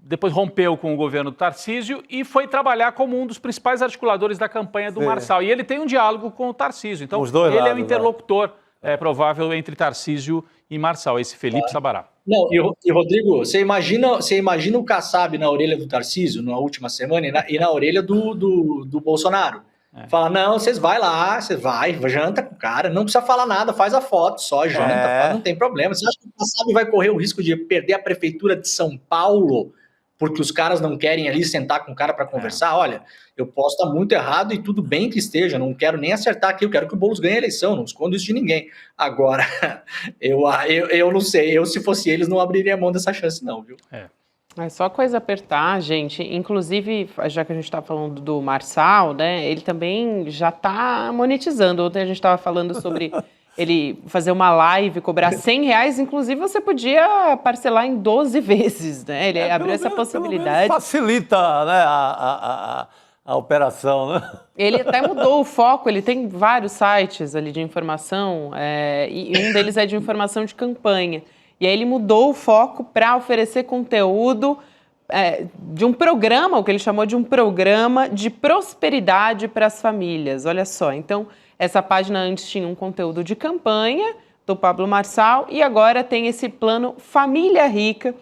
depois rompeu com o governo do Tarcísio e foi trabalhar como um dos principais articuladores da campanha do Marçal. E ele tem um diálogo com o Tarcísio. Então, ele é um interlocutor provável entre Tarcísio e Marçal, esse Felipe Sabará. Não, e Rodrigo, você imagina o Kassab na orelha do Tarcísio na última semana e na orelha do Bolsonaro. Fala, não, vocês vai lá, você vai, janta com o cara, não precisa falar nada, faz a foto, só janta, não tem problema. Você acha que o Kassab vai correr o risco de perder a prefeitura de São Paulo porque os caras não querem ali sentar com o cara para conversar? Olha, eu posso estar muito errado e tudo bem que esteja, não quero nem acertar aqui, eu quero que o Boulos ganhe a eleição, não escondo isso de ninguém. Agora, eu não sei, se fosse eles não abriria mão dessa chance não, viu? É só coisa apertar, gente. Inclusive, já que a gente está falando do Marçal, né, ele também já está monetizando. Ontem a gente estava falando sobre ele fazer uma live, cobrar R$100, inclusive você podia parcelar em 12 vezes, né? Ele abriu essa possibilidade. Facilita, né, a operação, né? Ele até mudou o foco, ele tem vários sites ali de informação, e um deles é de informação de campanha. E aí ele mudou o foco para oferecer conteúdo de um programa, o que ele chamou de um programa de prosperidade para as famílias. Olha só, então essa página antes tinha um conteúdo de campanha do Pablo Marçal e agora tem esse plano Família Rica.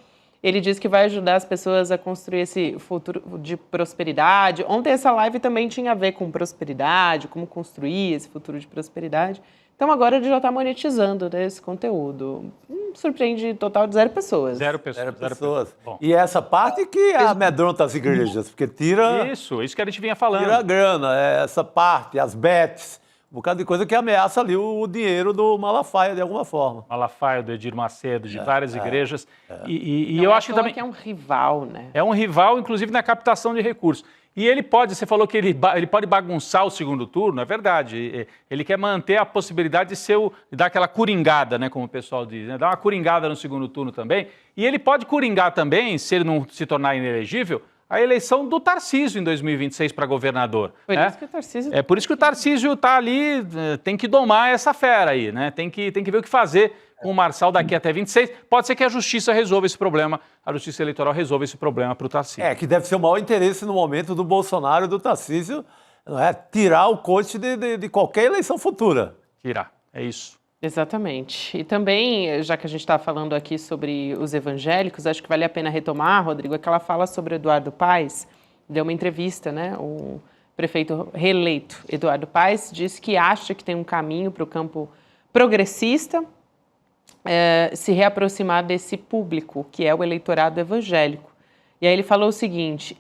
Ele diz que vai ajudar as pessoas a construir esse futuro de prosperidade. Ontem essa live também tinha a ver com prosperidade, como construir esse futuro de prosperidade. Então agora ele já está monetizando, né, esse conteúdo. Surpreende total de 0 pessoas. Zero pessoas. Bom. E essa parte que amedronta as igrejas, porque tira... Isso que a gente vinha falando. Tira a grana, essa parte, as bets, um bocado de coisa que ameaça ali o dinheiro do Malafaia de alguma forma. Malafaia, do Edir Macedo, de várias igrejas. E eu acho que também... é um rival, né? É um rival, inclusive, na captação de recursos. E ele pode, você falou que ele pode bagunçar o segundo turno, é verdade. Ele quer manter a possibilidade de dar aquela coringada, né, como o pessoal diz, né, dar uma coringada no segundo turno também. E ele pode coringar também, se ele não se tornar inelegível, a eleição do Tarcísio em 2026 para governador. Isso que o Tarcísio... É por isso que o Tarcísio está ali, tem que domar essa fera aí, né? Tem que ver o que fazer com o Marçal daqui até 26. Pode ser que a Justiça resolva esse problema, a Justiça Eleitoral resolva esse problema para o Tarcísio. Que deve ser o maior interesse no momento do Bolsonaro e do Tarcísio, não é? Tirar o coach de qualquer eleição futura. Tirar, é isso. Exatamente. E também, já que a gente está falando aqui sobre os evangélicos, acho que vale a pena retomar, Rodrigo, aquela fala sobre o Eduardo Paes, deu uma entrevista, né? O prefeito reeleito Eduardo Paes disse que acha que tem um caminho para o campo progressista, se reaproximar desse público, que é o eleitorado evangélico. E aí ele falou o seguinte,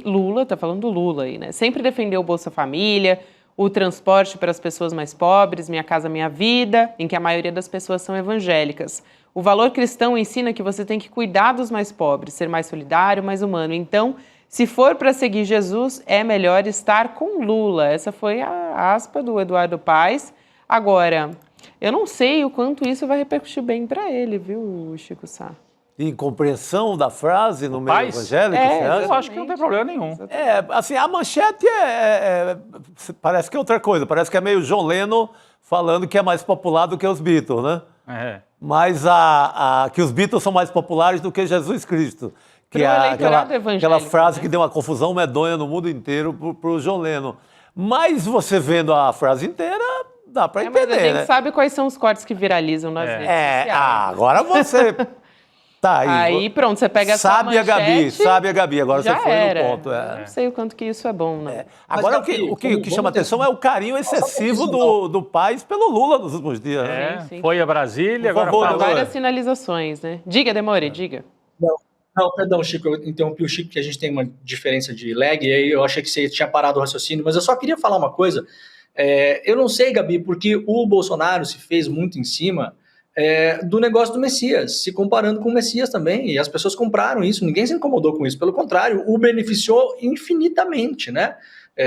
Lula, está falando do Lula aí, né? Sempre defendeu o Bolsa Família, o transporte para as pessoas mais pobres, Minha Casa Minha Vida, em que a maioria das pessoas são evangélicas. O valor cristão ensina que você tem que cuidar dos mais pobres, ser mais solidário, mais humano. Então, se for para seguir Jesus, é melhor estar com Lula. Essa foi a aspa do Eduardo Paes. Agora, eu não sei o quanto isso vai repercutir bem para ele, viu, Chico Sá? Incompreensão da frase no meio evangélico? Eu acho que não tem problema nenhum. Assim, a manchete parece que é outra coisa, parece que é meio John Lennon falando que é mais popular do que os Beatles, né? Mas que os Beatles são mais populares do que Jesus Cristo. Que é aquela frase, né, que deu uma confusão medonha no mundo inteiro para o John Lennon. Mas você vendo a frase inteira, dá para entender, mas a gente né? sabe quais são os cortes que viralizam nas redes sociais. Agora você... Tá aí pronto, você pega essa manchete... Sabe a Gabi, agora já você foi era. no ponto. Não sei o quanto que isso é bom, né? Agora, o que chama atenção é o carinho excessivo do Paes pelo Lula nos últimos dias. Sim. Foi a Brasília, agora falou. Várias sinalizações, né? Diga, Demore, diga. Não, perdão, Chico, eu interrompi o Chico, que a gente tem uma diferença de lag, e aí eu achei que você tinha parado o raciocínio, mas eu só queria falar uma coisa, Eu não sei, Gabi, porque o Bolsonaro se fez muito em cima do negócio do Messias, se comparando com o Messias também, e as pessoas compraram isso, ninguém se incomodou com isso, pelo contrário, o beneficiou infinitamente, né?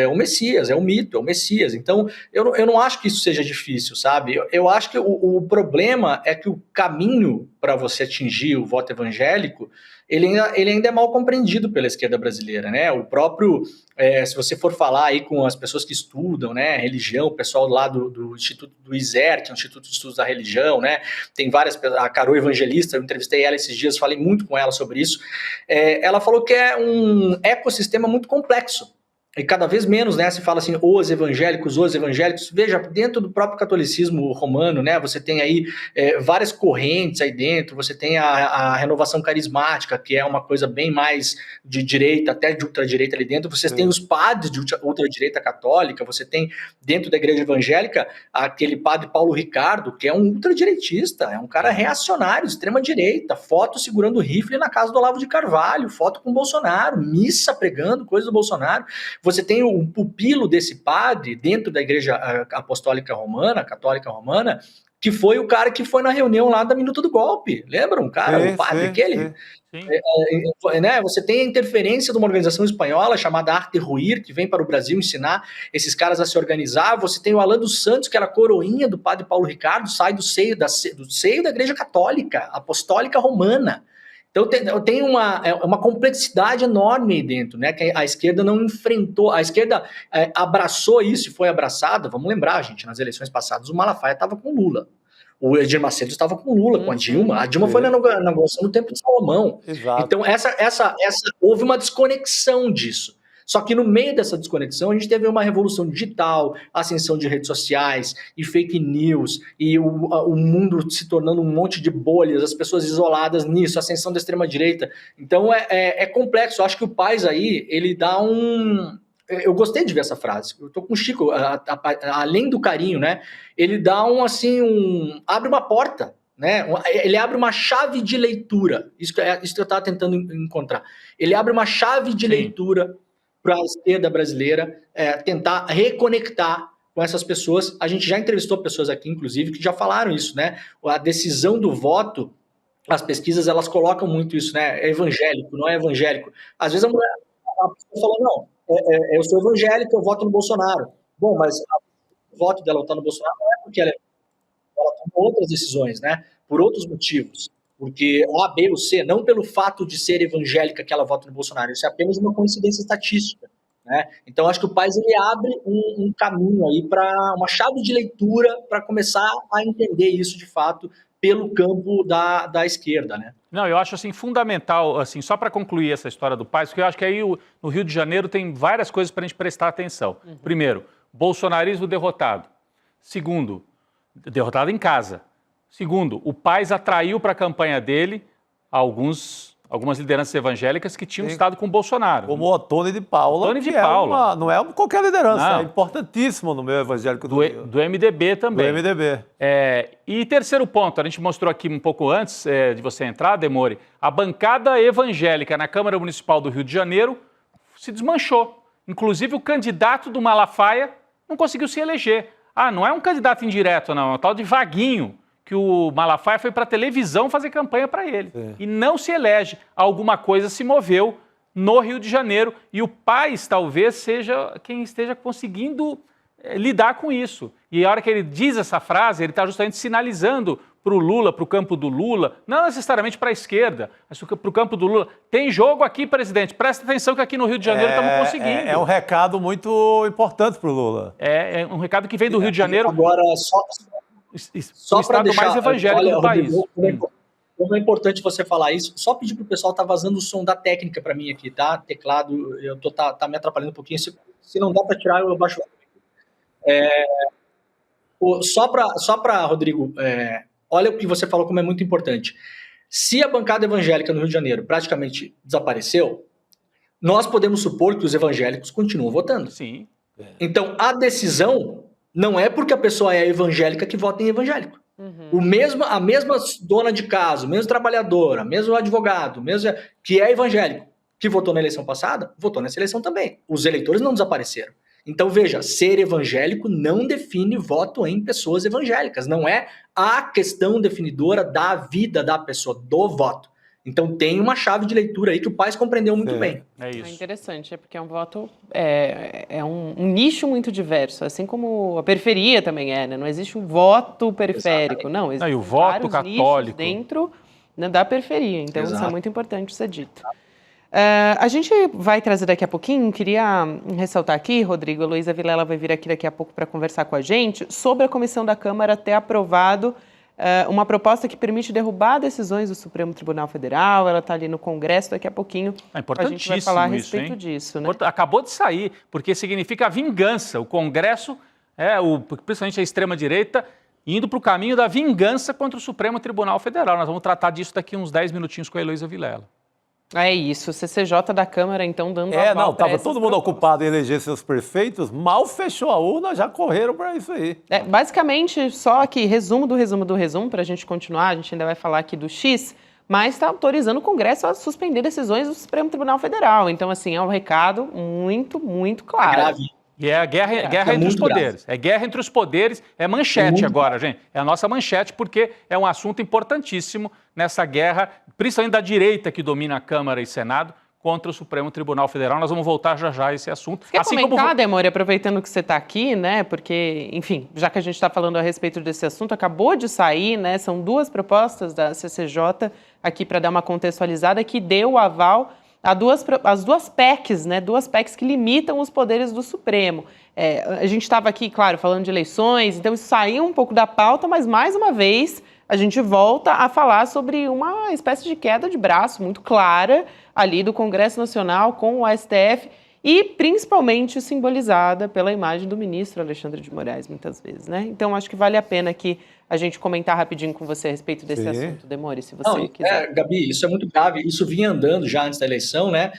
O Messias, é o mito, é o Messias. Então, eu não acho que isso seja difícil, sabe? Eu acho que o problema é que o caminho para você atingir o voto evangélico, ele ainda é mal compreendido pela esquerda brasileira, né? O próprio, se você for falar aí com as pessoas que estudam, né, religião, o pessoal lá do Instituto do ISER, que é o Instituto de Estudos da Religião, né? Tem várias, a Carol Evangelista, eu entrevistei ela esses dias, falei muito com ela sobre isso. Ela falou que é um ecossistema muito complexo. E cada vez menos, né, se fala assim, os evangélicos. Veja, dentro do próprio catolicismo romano, né, você tem aí várias correntes aí dentro, você tem a renovação carismática, que é uma coisa bem mais de direita, até de ultradireita ali dentro, você tem os padres de ultradireita católica, você tem dentro da igreja evangélica aquele padre Paulo Ricardo, que é um ultradireitista, é um cara reacionário, extrema direita, foto segurando rifle na casa do Olavo de Carvalho, foto com o Bolsonaro, missa pregando coisa do Bolsonaro. Você tem um pupilo desse padre dentro da igreja apostólica romana, católica romana, que foi o cara que foi na reunião lá da Minuta do Golpe. Lembram? O padre aquele? Né? Você tem a interferência de uma organização espanhola chamada Arte Ruir, que vem para o Brasil ensinar esses caras a se organizar. Você tem o Alan dos Santos, que era a coroinha do padre Paulo Ricardo, sai do seio da igreja católica, apostólica romana. Então tem uma complexidade enorme aí dentro, né? Que a esquerda não enfrentou, a esquerda abraçou isso e foi abraçada. Vamos lembrar, gente, nas eleições passadas o Malafaia estava com Lula, o Edir Macedo estava com Lula, com a Dilma foi na inauguração no tempo de Salomão. Exato. Então houve uma desconexão disso. Só que no meio dessa desconexão, a gente teve uma revolução digital, ascensão de redes sociais e fake news, e o mundo se tornando um monte de bolhas, as pessoas isoladas nisso, ascensão da extrema-direita. Então é complexo. Eu acho que o Paes aí, ele dá um... Eu gostei de ver essa frase. Eu tô com o Chico, além do carinho, né? Ele dá abre uma porta, né? Ele abre uma chave de leitura. Isso que eu estava tentando encontrar. Ele abre uma chave de leitura para a esquerda brasileira tentar reconectar com essas pessoas. A gente já entrevistou pessoas aqui, inclusive, que já falaram isso, né? A decisão do voto, as pesquisas, elas colocam muito isso, né? É evangélico, não é evangélico. Às vezes a pessoa fala, não, eu sou evangélico, eu voto no Bolsonaro. Bom, mas o voto dela votar no Bolsonaro não é porque ela tomou outras decisões, né? Por outros motivos. Porque A, B ou C, não pelo fato de ser evangélica que ela vota no Bolsonaro, isso é apenas uma coincidência estatística, né? Então, acho que o Paes ele abre um caminho aí para uma chave de leitura para começar a entender isso de fato pelo campo da esquerda, né? Não, eu acho assim fundamental, assim, só para concluir essa história do Paes, porque eu acho que aí no Rio de Janeiro tem várias coisas para a gente prestar atenção. Primeiro, bolsonarismo derrotado. Segundo, derrotado em casa. Segundo, o Paes atraiu para a campanha dele algumas lideranças evangélicas que tinham estado com o Bolsonaro. Como o Tony de Paula. Tony de Paula. Não é qualquer liderança, não. É importantíssimo no meio evangélico do Rio. Do MDB também. Do MDB. E terceiro ponto, a gente mostrou aqui um pouco antes de você entrar, Demore, a bancada evangélica na Câmara Municipal do Rio de Janeiro se desmanchou. Inclusive o candidato do Malafaia não conseguiu se eleger. Não é um candidato indireto, não, é um tal de Vaguinho, que o Malafaia foi para a televisão fazer campanha para ele. E não se elege. Alguma coisa se moveu no Rio de Janeiro e o Paes talvez seja quem esteja conseguindo lidar com isso. E a hora que ele diz essa frase, ele está justamente sinalizando para o Lula, para o campo do Lula, não necessariamente para a esquerda, mas para o campo do Lula. Tem jogo aqui, presidente, presta atenção que aqui no Rio de Janeiro estamos conseguindo. É um recado muito importante para o Lula. É um recado que vem do Rio de Janeiro. Agora, só para deixar mais evangélico do país. Como é importante você falar isso, só pedir para o pessoal estar vazando o som da técnica para mim aqui, tá? Teclado, tá me atrapalhando um pouquinho. Se não dá para tirar, eu baixo. Só para Rodrigo, olha o que você falou como é muito importante. Se a bancada evangélica no Rio de Janeiro praticamente desapareceu, nós podemos supor que os evangélicos continuam votando. Sim. Então, a decisão não é porque a pessoa é evangélica que vota em evangélico. A mesma dona de casa, o mesmo trabalhador, o mesmo advogado, que é evangélico, que votou na eleição passada, votou nessa eleição também. Os eleitores não desapareceram. Então, veja, ser evangélico não define voto em pessoas evangélicas. Não é a questão definidora da vida da pessoa, do voto. Então, tem uma chave de leitura aí que o Paes compreendeu muito bem. É isso. É interessante, porque é um voto, é um nicho muito diverso, assim como a periferia também é, né? Não existe um voto periférico, não. Existe E o voto católico dentro, né, da periferia. Então, isso é muito importante ser dito. A gente vai trazer daqui a pouquinho, queria ressaltar aqui, Rodrigo, a Heloísa Vilela vai vir aqui daqui a pouco para conversar com a gente, sobre a comissão da Câmara ter aprovado uma proposta que permite derrubar decisões do Supremo Tribunal Federal. Ela está ali no Congresso, daqui a pouquinho a gente vai falar a respeito disso. Né? Acabou de sair, porque significa a vingança. O Congresso, principalmente a extrema-direita, indo para o caminho da vingança contra o Supremo Tribunal Federal. Nós vamos tratar disso daqui uns 10 minutinhos com a Heloísa Vilela. É isso, o CCJ da Câmara, então, dando aval estava todo mundo ocupado em eleger seus prefeitos, mal fechou a urna, já correram para isso aí. Basicamente, só aqui, resumo, para a gente continuar, a gente ainda vai falar aqui do X, mas está autorizando o Congresso a suspender decisões do Supremo Tribunal Federal. Então, assim, é um recado muito, muito claro. É grave. E é a guerra entre os poderes. É guerra entre os poderes, é manchete agora, gente. É a nossa manchete, porque é um assunto importantíssimo nessa guerra, principalmente da direita que domina a Câmara e Senado, contra o Supremo Tribunal Federal. Nós vamos voltar já a esse assunto. Quer comentar, Demore, aproveitando que você está aqui, né? Porque, enfim, já que a gente está falando a respeito desse assunto, acabou de sair, né? São 2 propostas da CCJ aqui para dar uma contextualizada que deu o aval as 2 PECs, né? 2 PECs que limitam os poderes do Supremo. A gente estava aqui, claro, falando de eleições, então isso saiu um pouco da pauta, mas mais uma vez a gente volta a falar sobre uma espécie de queda de braço muito clara ali do Congresso Nacional com o STF e principalmente simbolizada pela imagem do ministro Alexandre de Moraes, muitas vezes, né? Então, acho que vale a pena aqui a gente comentar rapidinho com você a respeito desse assunto. Demore, se você quiser. Gabi, isso é muito grave. Isso vinha andando já antes da eleição, né?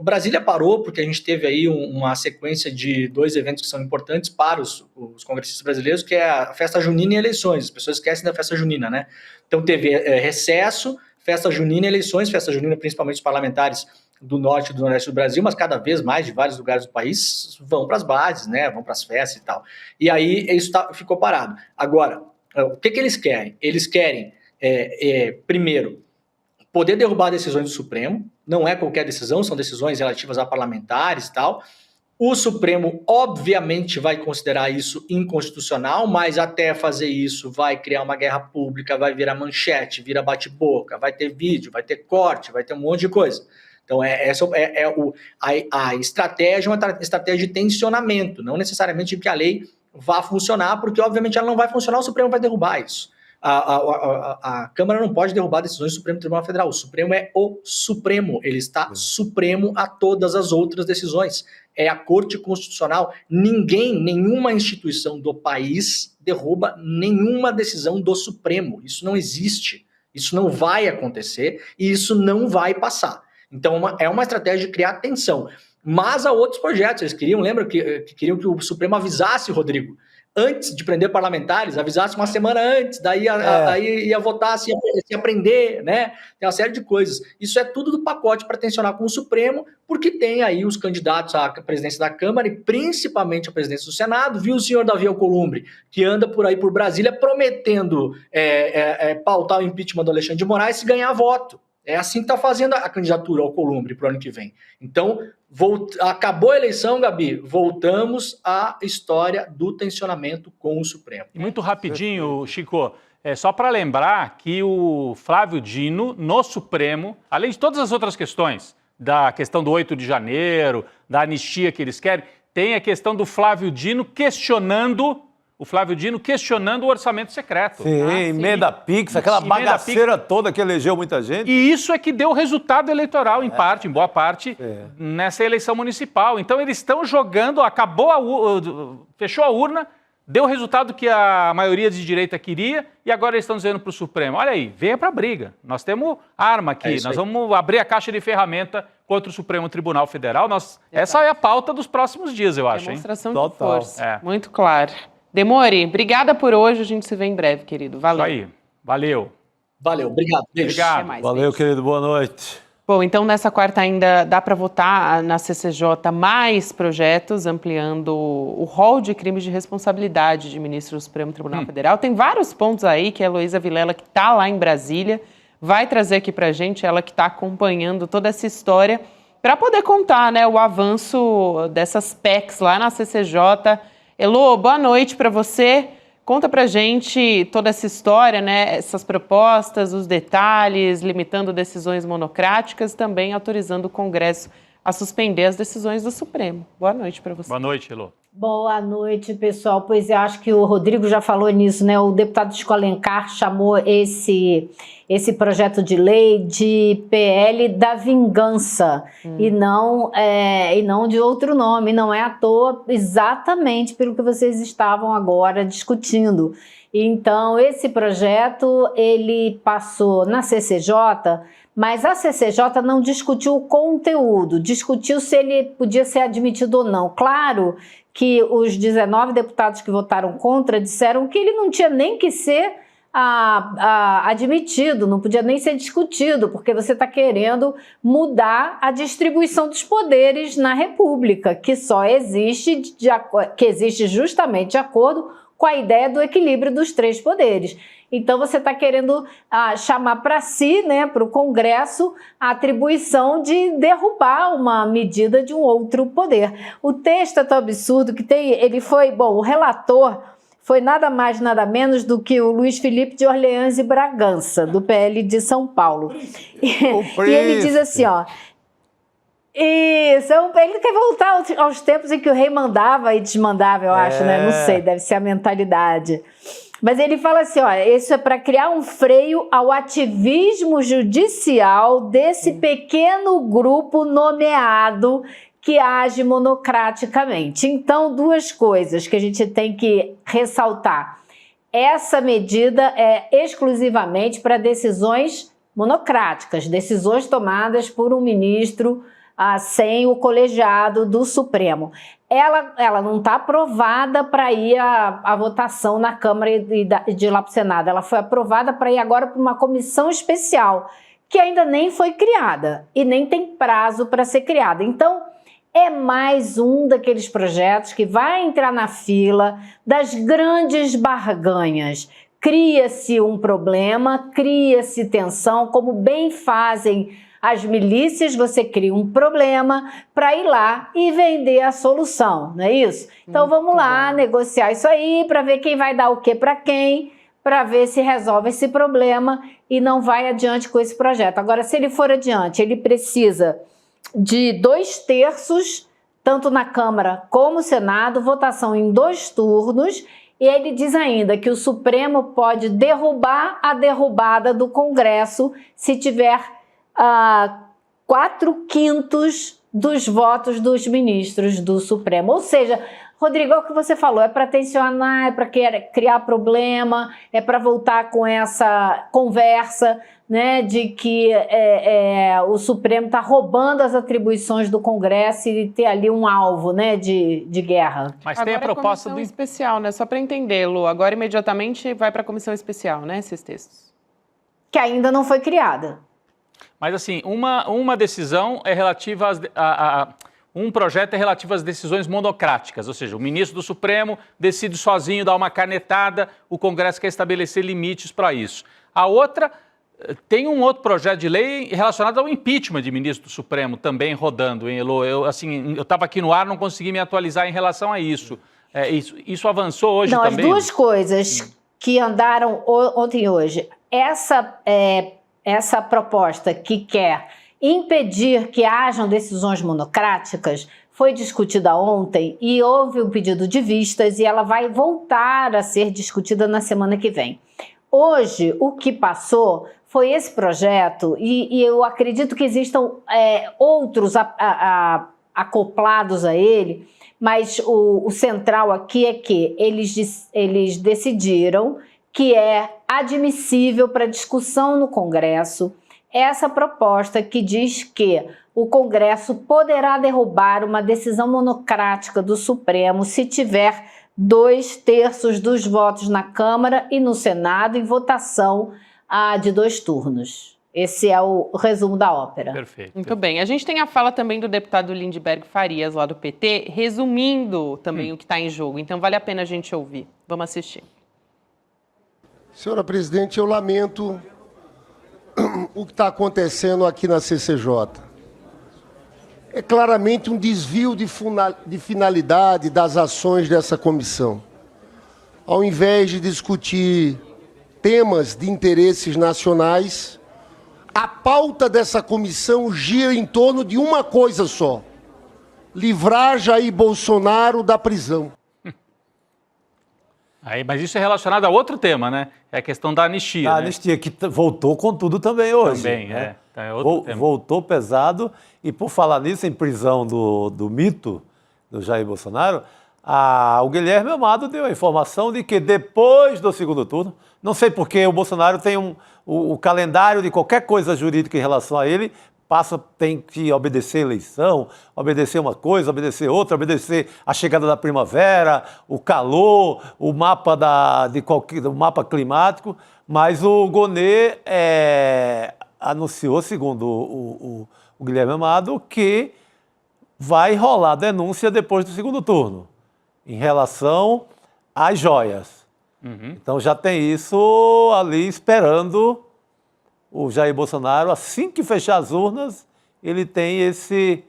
Brasília parou porque a gente teve aí uma sequência de 2 eventos que são importantes para os congressistas brasileiros, que é a festa junina e eleições. As pessoas esquecem da festa junina, né? Então, teve recesso, festa junina e eleições. Festa junina, principalmente os parlamentares do norte e do nordeste do Brasil, mas cada vez mais de vários lugares do país vão para as bases, né? Vão para as festas e tal. E aí isso ficou parado. Agora, o que eles querem? Eles querem, primeiro, poder derrubar decisões do Supremo. Não é qualquer decisão, são decisões relativas a parlamentares e tal. O Supremo, obviamente, vai considerar isso inconstitucional, mas até fazer isso vai criar uma guerra pública, vai virar manchete, vira bate-boca, vai ter vídeo, vai ter corte, vai ter um monte de coisa. Então, a estratégia é uma estratégia de tensionamento, não necessariamente que a lei vá funcionar, porque, obviamente, ela não vai funcionar, o Supremo vai derrubar isso. A Câmara não pode derrubar decisões do Supremo Tribunal Federal. O Supremo é o Supremo, ele está supremo a todas as outras decisões. É a Corte Constitucional. Nenhuma instituição do país derruba nenhuma decisão do Supremo. Isso não existe, isso não vai acontecer e isso não vai passar. Então, é uma estratégia de criar tensão. Mas há outros projetos. Eles queriam, lembra que queriam que o Supremo avisasse, Rodrigo, antes de prender parlamentares, avisasse uma semana antes, daí ia votar, se ia prender, né? Tem uma série de coisas. Isso é tudo do pacote para tensionar com o Supremo, porque tem aí os candidatos à presidência da Câmara e principalmente à presidência do Senado. Viu o senhor Davi Alcolumbre, que anda por aí por Brasília prometendo pautar o impeachment do Alexandre de Moraes e ganhar voto. É assim que está fazendo a candidatura ao Alcolumbre para o ano que vem. Então, acabou a eleição, Gabi, voltamos à história do tensionamento com o Supremo. E muito rapidinho, Chico, só para lembrar que o Flávio Dino, no Supremo, além de todas as outras questões, da questão do 8 de janeiro, da anistia que eles querem, tem a questão do Flávio Dino questionando o orçamento secreto. Sim, emenda Pix, aquela bagaceira toda que elegeu muita gente. E isso é que deu resultado eleitoral, em boa parte, nessa eleição municipal. Então eles estão jogando, fechou a urna, deu o resultado que a maioria de direita queria e agora eles estão dizendo para o Supremo, olha aí, venha para a briga. Nós temos arma aqui, nós vamos abrir a caixa de ferramenta contra o Supremo Tribunal Federal. Essa é a pauta dos próximos dias, eu acho. Demonstração de força, muito claro. Demore, obrigada por hoje, a gente se vê em breve, querido. Valeu. Isso aí, valeu. Valeu, obrigado. Beijo. Obrigado. Valeu, querido, boa noite. Bom, então nessa quarta ainda dá para votar na CCJ mais projetos, ampliando o rol de crimes de responsabilidade de ministro do Supremo Tribunal Federal. Tem vários pontos aí que a Heloísa Vilela, que está lá em Brasília, vai trazer aqui para a gente, ela que está acompanhando toda essa história, para poder contar, né, o avanço dessas PECs lá na CCJ. Elô, boa noite para você. Conta pra gente toda essa história, né? Essas propostas, os detalhes, limitando decisões monocráticas, também autorizando o Congresso a suspender as decisões do Supremo. Boa noite para você. Boa noite, Elô. Boa noite, pessoal. Pois eu acho que o Rodrigo já falou nisso, né? O deputado Chico Alencar chamou esse projeto de lei de PL da vingança e não de outro nome. Não é à toa, exatamente pelo que vocês estavam agora discutindo. Então, esse projeto, ele passou na CCJ, mas a CCJ não discutiu o conteúdo, discutiu se ele podia ser admitido ou não. Claro que os 19 deputados que votaram contra disseram que ele não tinha nem que ser admitido, não podia nem ser discutido, porque você está querendo mudar a distribuição dos poderes na República, que só existe, que existe justamente de acordo com a ideia do equilíbrio dos três poderes. Então você está querendo chamar para si, né, para o Congresso, a atribuição de derrubar uma medida de um outro poder. O texto é tão absurdo que o relator foi nada mais, nada menos do que o Luiz Felipe de Orleans e Bragança, do PL de São Paulo. E ele diz assim, ó, ele quer voltar aos tempos em que o rei mandava e desmandava, eu acho, né? Não sei, deve ser a mentalidade. Mas ele fala assim, ó, isso é para criar um freio ao ativismo judicial desse pequeno grupo nomeado que age monocraticamente. Então, duas coisas que a gente tem que ressaltar. Essa medida é exclusivamente para decisões monocráticas, decisões tomadas por um ministro sem o colegiado do Supremo. Ela não está aprovada para ir à votação na Câmara e de lá para o Senado. Ela foi aprovada para ir agora para uma comissão especial, que ainda nem foi criada e nem tem prazo para ser criada. Então, é mais um daqueles projetos que vai entrar na fila das grandes barganhas. Cria-se um problema, cria-se tensão, como bem fazem as milícias, você cria um problema para ir lá e vender a solução, não é isso? Então vamos lá negociar isso aí para ver quem vai dar o que para quem, para ver se resolve esse problema e não vai adiante com esse projeto. Agora, se ele for adiante, ele precisa de 2/3, tanto na Câmara como no Senado, votação em 2 turnos, e ele diz ainda que o Supremo pode derrubar a derrubada do Congresso se tiver 4/5 dos votos dos ministros do Supremo. Ou seja, Rodrigo, é o que você falou, é para tensionar, é para criar problema, é para voltar com essa conversa, né, de que o Supremo está roubando as atribuições do Congresso e ter ali um alvo, né, de guerra. Mas agora tem a proposta comissão especial, né? Só para entender, Lu, agora imediatamente vai para a comissão especial, né, esses textos? Que ainda não foi criada. Mas assim, uma decisão é relativa um projeto é relativo às decisões monocráticas, ou seja, o ministro do Supremo decide sozinho, dá uma canetada, o Congresso quer estabelecer limites para isso. A outra tem um outro projeto de lei relacionado ao impeachment de ministro do Supremo também rodando, hein, Elô? Eu estava aqui no ar, não consegui me atualizar em relação a isso. Isso avançou hoje também? Não, as duas coisas que andaram ontem e hoje. Essa proposta que quer impedir que hajam decisões monocráticas foi discutida ontem e houve um pedido de vistas e ela vai voltar a ser discutida na semana que vem. Hoje, o que passou foi esse projeto e eu acredito que existam outros acoplados a ele, mas o central aqui é que eles decidiram que é admissível para discussão no Congresso essa proposta que diz que o Congresso poderá derrubar uma decisão monocrática do Supremo se tiver 2/3 dos votos na Câmara e no Senado em votação de 2 turnos. Esse é o resumo da ópera. Perfeito. Muito bem. A gente tem a fala também do deputado Lindbergh Farias, lá do PT, resumindo também o que está em jogo. Então, vale a pena a gente ouvir. Vamos assistir. Senhora presidente, eu lamento o que está acontecendo aqui na CCJ. É claramente um desvio de finalidade das ações dessa comissão. Ao invés de discutir temas de interesses nacionais, a pauta dessa comissão gira em torno de uma coisa só: livrar Jair Bolsonaro da prisão. Aí, mas isso é relacionado a outro tema, né? É a questão da anistia. A né? anistia, que voltou com tudo também hoje. Também, né? é outro tema. Voltou pesado. E por falar nisso, em prisão do mito, do Jair Bolsonaro, o Guilherme Amado deu a informação de que depois do segundo turno, não sei porque o Bolsonaro tem o calendário de qualquer coisa jurídica em relação a ele, tem que obedecer a eleição, obedecer uma coisa, obedecer outra, obedecer a chegada da primavera, o calor, o mapa, o mapa climático, mas o Gonê anunciou, segundo o Guilherme Amado, que vai rolar denúncia depois do segundo turno, em relação às joias. Então já tem isso ali esperando o Jair Bolsonaro. Assim que fechar as urnas, ele tem esse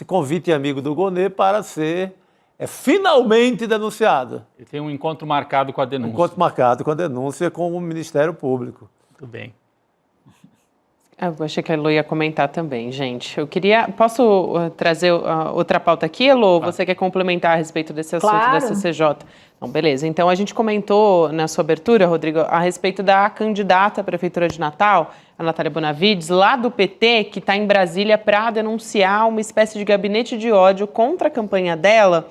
convite amigo do Gonê para ser finalmente denunciado. Ele tem um encontro marcado com a denúncia. Um encontro marcado com a denúncia com o Ministério Público. Muito bem. Eu achei que a Elo ia comentar também, gente. Posso trazer outra pauta aqui, Elo? Você quer complementar a respeito desse assunto da CCJ? Então, beleza. Então, a gente comentou na sua abertura, Rodrigo, a respeito da candidata à Prefeitura de Natal, a Natália Bonavides, lá do PT, que está em Brasília para denunciar uma espécie de gabinete de ódio contra a campanha dela.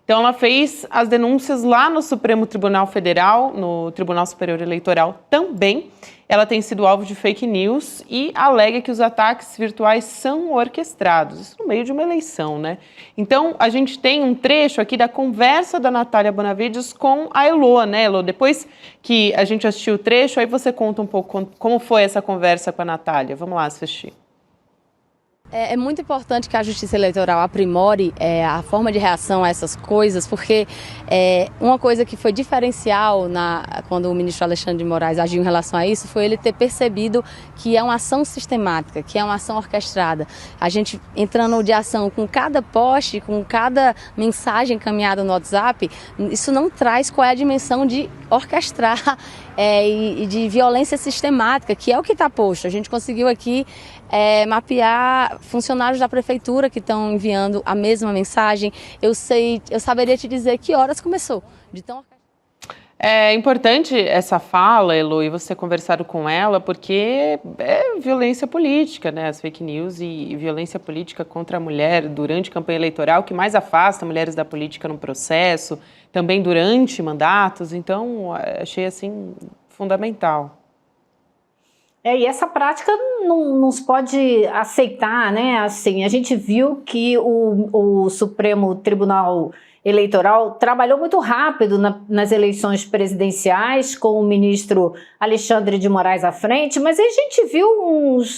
Então, ela fez as denúncias lá no Supremo Tribunal Federal, no Tribunal Superior Eleitoral também. Ela tem sido alvo de fake news e alega que os ataques virtuais são orquestrados. Isso no meio de uma eleição, né? Então, a gente tem um trecho aqui da conversa da Natália Bonavides com a Elo, né, Elo? Depois que a gente assistiu o trecho, aí você conta um pouco como foi essa conversa com a Natália. Vamos lá assistir. É muito importante que a Justiça Eleitoral aprimore a forma de reação a essas coisas, porque uma coisa que foi diferencial quando o ministro Alexandre de Moraes agiu em relação a isso foi ele ter percebido que é uma ação sistemática, que é uma ação orquestrada. A gente entrando de ação com cada post, com cada mensagem encaminhada no WhatsApp, isso não traz qual é a dimensão de orquestrar e de violência sistemática, que é o que está posto. A gente conseguiu aqui mapear funcionários da prefeitura que estão enviando a mesma mensagem. Eu saberia te dizer que horas começou. É importante essa fala, Elo, e você conversado com ela, porque é violência política, né? As fake news e violência política contra a mulher durante a campanha eleitoral, que mais afasta mulheres da política no processo, também durante mandatos. Então, achei, assim, fundamental. E essa prática não se pode aceitar, né? Assim, a gente viu que o Supremo Tribunal Eleitoral trabalhou muito rápido nas eleições presidenciais, com o ministro Alexandre de Moraes à frente, mas a gente viu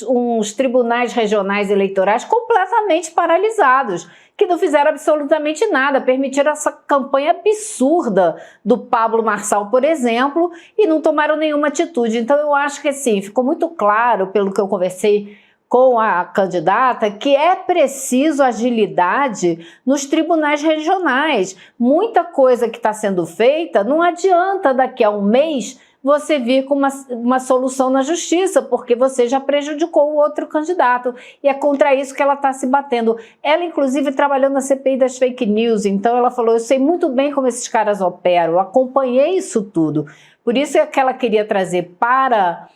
uns tribunais regionais eleitorais completamente paralisados, que não fizeram absolutamente nada, permitiram essa campanha absurda do Pablo Marçal, por exemplo, e não tomaram nenhuma atitude. Então eu acho que assim, ficou muito claro, pelo que eu conversei com a candidata, que é preciso agilidade nos tribunais regionais. Muita coisa que está sendo feita, não adianta daqui a um mês você vir com uma solução na justiça, porque você já prejudicou o outro candidato. E é contra isso que ela está se batendo. Ela, inclusive, trabalhou na CPI das fake news, então ela falou, eu sei muito bem como esses caras operam, eu acompanhei isso tudo. Por isso é que ela queria trazer para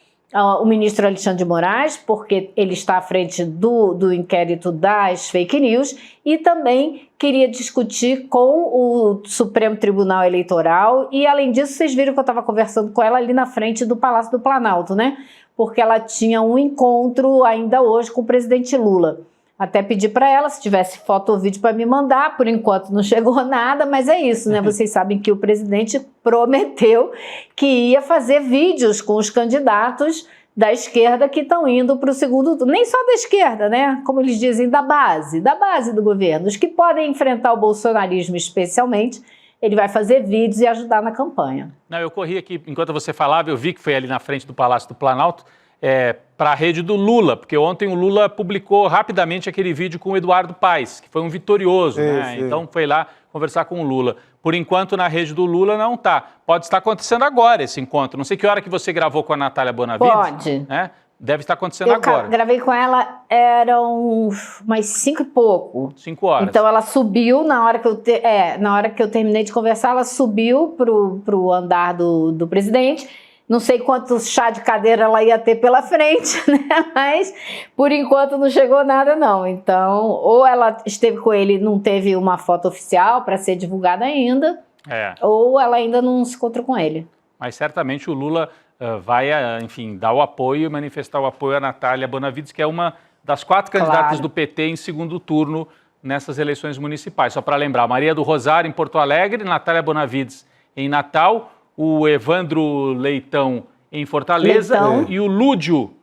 o ministro Alexandre de Moraes, porque ele está à frente do inquérito das fake news, e também queria discutir com o Supremo Tribunal Eleitoral, e além disso, vocês viram que eu estava conversando com ela ali na frente do Palácio do Planalto, né? Porque ela tinha um encontro ainda hoje com o presidente Lula. Até pedi para ela, se tivesse foto ou vídeo para me mandar, por enquanto não chegou nada, mas é isso, né? Vocês sabem que o presidente prometeu que ia fazer vídeos com os candidatos da esquerda que estão indo para o segundo turno. Nem só da esquerda, né? Como eles dizem, da base do governo. Os que podem enfrentar o bolsonarismo especialmente, ele vai fazer vídeos e ajudar na campanha. Não, eu corri aqui, enquanto você falava, eu vi que foi ali na frente do Palácio do Planalto, para a rede do Lula, porque ontem o Lula publicou rapidamente aquele vídeo com o Eduardo Paes, que foi um vitorioso, né? Então foi lá conversar com o Lula. Por enquanto, na rede do Lula não está. Pode estar acontecendo agora esse encontro. Não sei que hora que você gravou com a Natália Bonavides. Pode. Né? Deve estar acontecendo agora. Eu gravei com ela, eram umas 5 e pouco. 5 horas. Então ela subiu, na hora que eu terminei de conversar, ela subiu pro andar do presidente. Não sei quanto chá de cadeira ela ia ter pela frente, né? Mas por enquanto não chegou nada, não. Então, ou ela esteve com ele, não teve uma foto oficial para ser divulgada ainda, ou ela ainda não se encontrou com ele. Mas certamente o Lula vai, enfim, dar o apoio e manifestar o apoio à Natália Bonavides, que é uma das 4 candidatas do PT em segundo turno nessas eleições municipais. Só para lembrar, Maria do Rosário em Porto Alegre, Natália Bonavides em Natal, o Evandro Leitão em Fortaleza e o Lúdio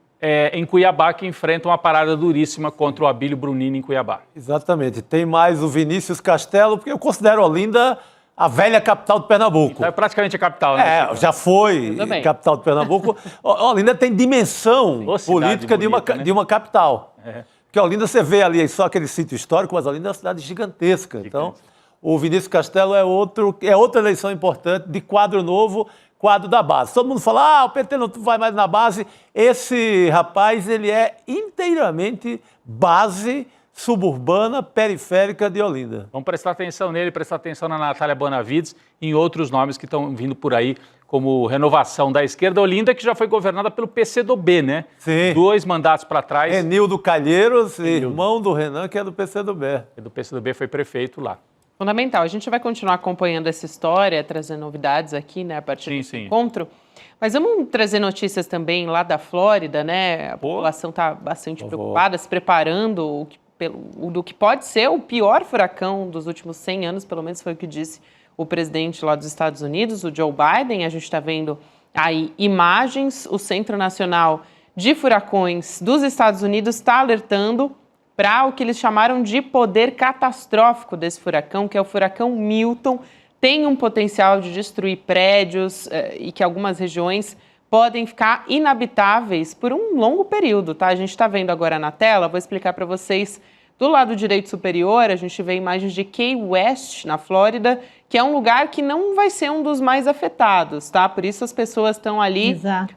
em Cuiabá, que enfrenta uma parada duríssima contra o Abílio Brunini em Cuiabá. Exatamente. Tem mais o Vinícius Castelo, porque eu considero Olinda a velha capital de Pernambuco. Então é praticamente a capital, né? Já foi capital de Pernambuco. Olinda tem dimensão política bonita, de uma capital. Porque Olinda, você vê ali só aquele sítio histórico, mas Olinda é uma cidade gigantesca. Então, o Vinícius Castelo é outra eleição importante de quadro novo, quadro da base. Todo mundo fala, o PT não vai mais na base. Esse rapaz, ele é inteiramente base suburbana, periférica de Olinda. Vamos prestar atenção nele, prestar atenção na Natália Bonavides e em outros nomes que estão vindo por aí, como Renovação da Esquerda. Olinda, que já foi governada pelo PCdoB, né? Sim. 2 mandatos para trás. Renildo Calheiros, irmão do Renan, que é do PCdoB. Do PCdoB, foi prefeito lá. Fundamental. A gente vai continuar acompanhando essa história, trazendo novidades aqui, né, a partir desse encontro. Mas vamos trazer notícias também lá da Flórida, né? A população está bastante preocupada, se preparando do que pode ser o pior furacão dos últimos 100 anos, pelo menos foi o que disse o presidente lá dos Estados Unidos, o Joe Biden. A gente está vendo aí imagens. O Centro Nacional de Furacões dos Estados Unidos está alertando para o que eles chamaram de poder catastrófico desse furacão, que é o furacão Milton. Tem um potencial de destruir prédios e que algumas regiões podem ficar inabitáveis por um longo período, tá? A gente está vendo agora na tela, vou explicar para vocês. Do lado direito superior, a gente vê imagens de Key West, na Flórida, que é um lugar que não vai ser um dos mais afetados, tá? Por isso as pessoas estão ali... Exato.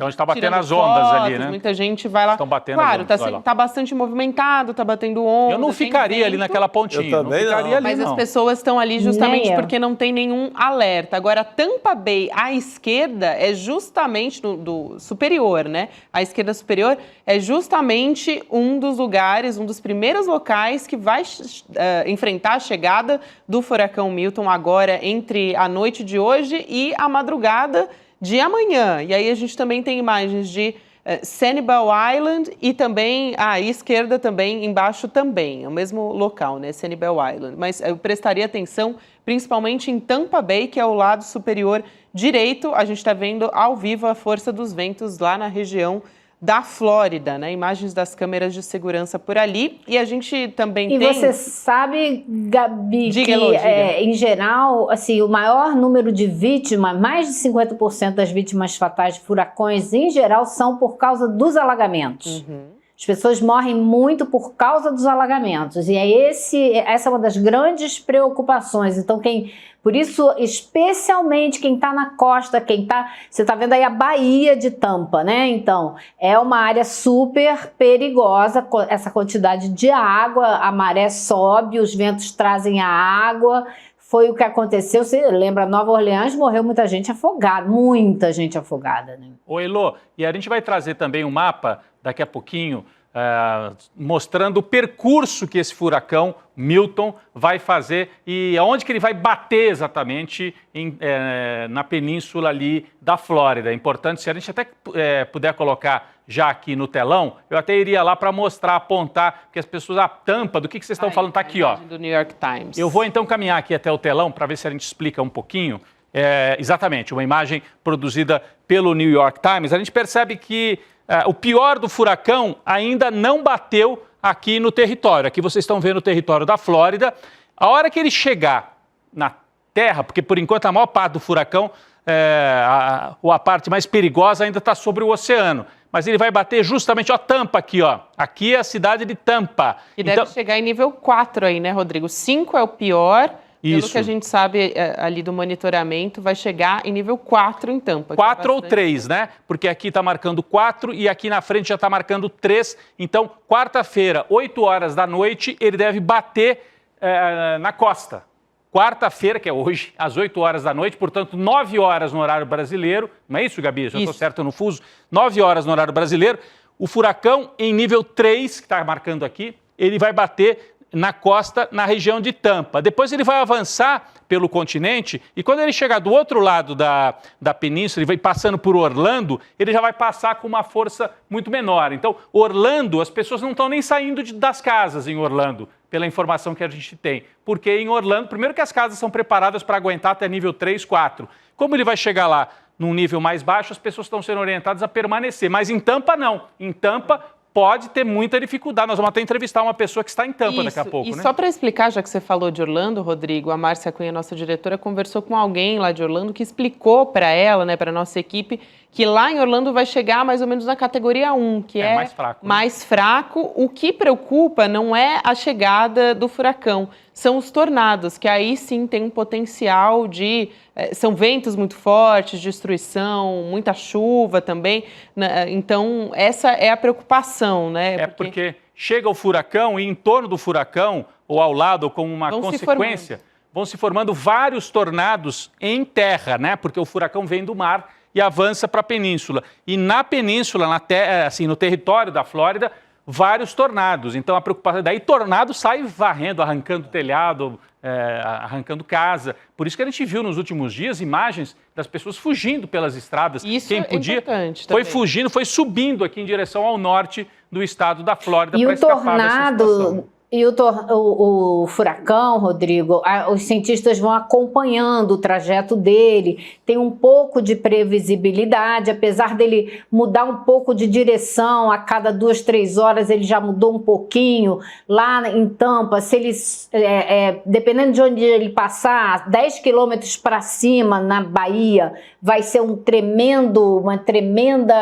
Onde está batendo as ondas ali, né? Muita gente vai lá. Estão batendo claro, as ondas, tá bastante movimentado, tá batendo onda. Eu não ficaria ali naquela pontinha. Eu também não. Ficaria ali, mas as pessoas estão ali justamente Nem porque não tem nenhum alerta. Agora, Tampa Bay, à esquerda, é justamente do superior, né? A esquerda superior é justamente um dos lugares, um dos primeiros locais que vai enfrentar a chegada do furacão Milton agora entre a noite de hoje e a madrugada de amanhã. E aí a gente também tem imagens de Sanibel Island e também à esquerda também, embaixo também, é o mesmo local, né? Sanibel Island. Mas eu prestaria atenção principalmente em Tampa Bay, que é o lado superior direito. A gente está vendo ao vivo a força dos ventos lá na região da Flórida, né? Imagens das câmeras de segurança por ali. E a gente também tem... E você sabe, Gabi, diga. Em geral, assim, o maior número de vítimas, mais de 50% das vítimas fatais de furacões, em geral, são por causa dos alagamentos. As pessoas morrem muito por causa dos alagamentos. E essa é uma das grandes preocupações. Então, por isso, especialmente quem está na costa, você está vendo aí a Baía de Tampa, né? Então, é uma área super perigosa, essa quantidade de água, a maré sobe, os ventos trazem a água. Foi o que aconteceu, você lembra, Nova Orleans morreu muita gente afogada, né? Ô Elô, e a gente vai trazer também um mapa daqui a pouquinho, mostrando o percurso que esse furacão Milton vai fazer e aonde que ele vai bater exatamente na península ali da Flórida. É importante, se a gente até puder colocar já aqui no telão, eu até iria lá para mostrar, apontar, porque as pessoas, a tampa do que vocês estão falando está aqui, ó. Do New York Times. Eu vou então caminhar aqui até o telão para ver se a gente explica um pouquinho. Exatamente, uma imagem produzida pelo New York Times. A gente percebe que o pior do furacão ainda não bateu aqui no território. Aqui vocês estão vendo o território da Flórida. A hora que ele chegar na terra, porque por enquanto a maior parte do furacão, a parte mais perigosa ainda está sobre o oceano. Mas ele vai bater justamente, ó, Tampa aqui, ó. Aqui é a cidade de Tampa. E deve chegar em nível 4 aí, né, Rodrigo? 5 é o pior. Pelo Isso. que a gente sabe ali do monitoramento, vai chegar em nível 4 em Tampa. 4 ou 3, né? Porque aqui está marcando 4 e aqui na frente já está marcando 3. Então, quarta-feira, 8 horas da noite, ele deve bater na costa. Quarta-feira, que é hoje, às 8 horas da noite, portanto, 9 horas no horário brasileiro. Não é isso, Gabi? Já estou certo no fuso? 9 horas no horário brasileiro. O furacão em nível 3, que está marcando aqui, ele vai bater na costa, na região de Tampa. Depois ele vai avançar pelo continente e quando ele chegar do outro lado da península, ele vai passando por Orlando, ele já vai passar com uma força muito menor. Então, Orlando, as pessoas não estão nem saindo das casas em Orlando, pela informação que a gente tem. Porque em Orlando, primeiro que as casas são preparadas para aguentar até nível 3, 4. Como ele vai chegar lá num nível mais baixo, as pessoas estão sendo orientadas a permanecer. Mas em Tampa, não. Em Tampa, pode ter muita dificuldade. Nós vamos até entrevistar uma pessoa que está em Tampa daqui a pouco, e né? só para explicar, já que você falou de Orlando, Rodrigo, a Márcia Cunha, nossa diretora, conversou com alguém lá de Orlando que explicou para ela, né, para a nossa equipe, que lá em Orlando vai chegar mais ou menos na categoria 1, que é mais fraco. Mais fraco. O que preocupa não é a chegada do furacão, são os tornados, que aí sim tem um potencial de... são ventos muito fortes, destruição, muita chuva também. Então, essa é a preocupação, né? Porque chega o furacão e em torno do furacão, ou ao lado, ou como uma consequência, vão se formando vários tornados em terra, né? Porque o furacão vem do mar e avança para a península. E na península, assim, no território da Flórida, vários tornados. Então, a preocupação... Daí, tornado sai varrendo, arrancando telhado, arrancando casa. Por isso que a gente viu nos últimos dias imagens das pessoas fugindo pelas estradas. Isso Quem podia, importante foi também. Fugindo, foi subindo aqui em direção ao norte do estado da Flórida E para o escapar dessa situação. tornado... E o furacão, Rodrigo, os cientistas vão acompanhando o trajeto dele, tem um pouco de previsibilidade, apesar dele mudar um pouco de direção, a cada 2, 3 horas ele já mudou um pouquinho. Lá em Tampa, se ele, dependendo de onde ele passar, 10 quilômetros para cima, na Bahia, vai ser uma tremenda,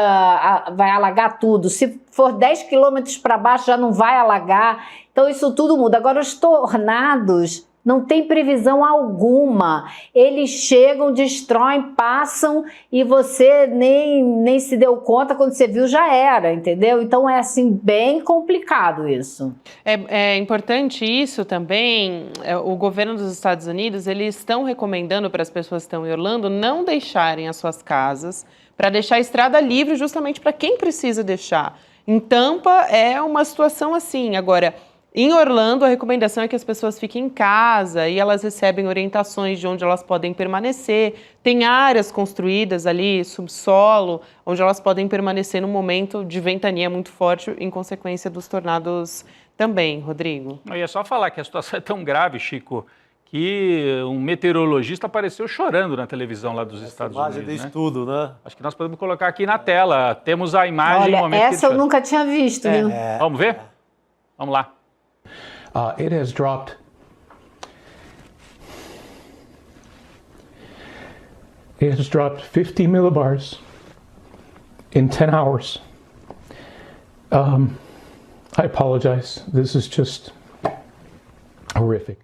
vai alagar tudo. Se for 10 quilômetros para baixo, já não vai alagar. Então, isso tudo muda. Agora, os tornados não tem previsão alguma. Eles chegam, destroem, passam e você nem se deu conta, quando você viu já era, entendeu? Então, é assim, bem complicado isso. É importante isso também, o governo dos Estados Unidos, eles estão recomendando para as pessoas que estão em Orlando não deixarem as suas casas, para deixar a estrada livre justamente para quem precisa deixar. Em Tampa é uma situação assim. Agora, em Orlando, a recomendação é que as pessoas fiquem em casa e elas recebem orientações de onde elas podem permanecer. Tem áreas construídas ali, subsolo, onde elas podem permanecer no momento de ventania muito forte em consequência dos tornados também, Rodrigo. Eu ia só falar que a situação é tão grave, Chico, que um meteorologista apareceu chorando na televisão lá dos Estados Unidos. Imagem de estudo, né? Acho que nós podemos colocar aqui na tela. Temos a imagem... Olha, essa eu nunca tinha visto, viu? Vamos ver? Vamos lá. It has dropped. It has dropped 50 millibars in 10 hours. I apologize. This is just horrific.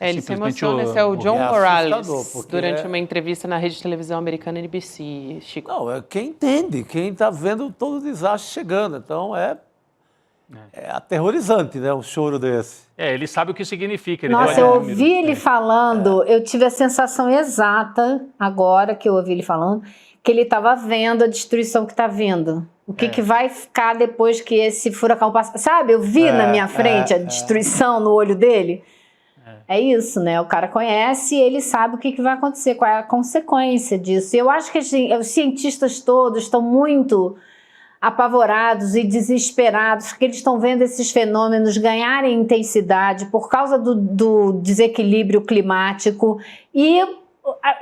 Ele se emociona, esse é o John Morales, durante é uma entrevista na rede de televisão americana NBC, Chico. Não, é quem entende, quem está vendo todo o desastre chegando. Então é aterrorizante, né, um choro desse. Ele sabe o que significa. Nossa, eu ouvi ele falando, eu tive a sensação exata, agora que eu ouvi ele falando, que ele estava vendo a destruição que está vindo. O que vai ficar depois que esse furacão passa. Sabe, eu vi na minha frente a destruição no olho dele. É isso, né? O cara conhece e ele sabe o que vai acontecer, qual é a consequência disso. E eu acho que os cientistas todos estão muito apavorados e desesperados, porque eles estão vendo esses fenômenos ganharem intensidade por causa do desequilíbrio climático. E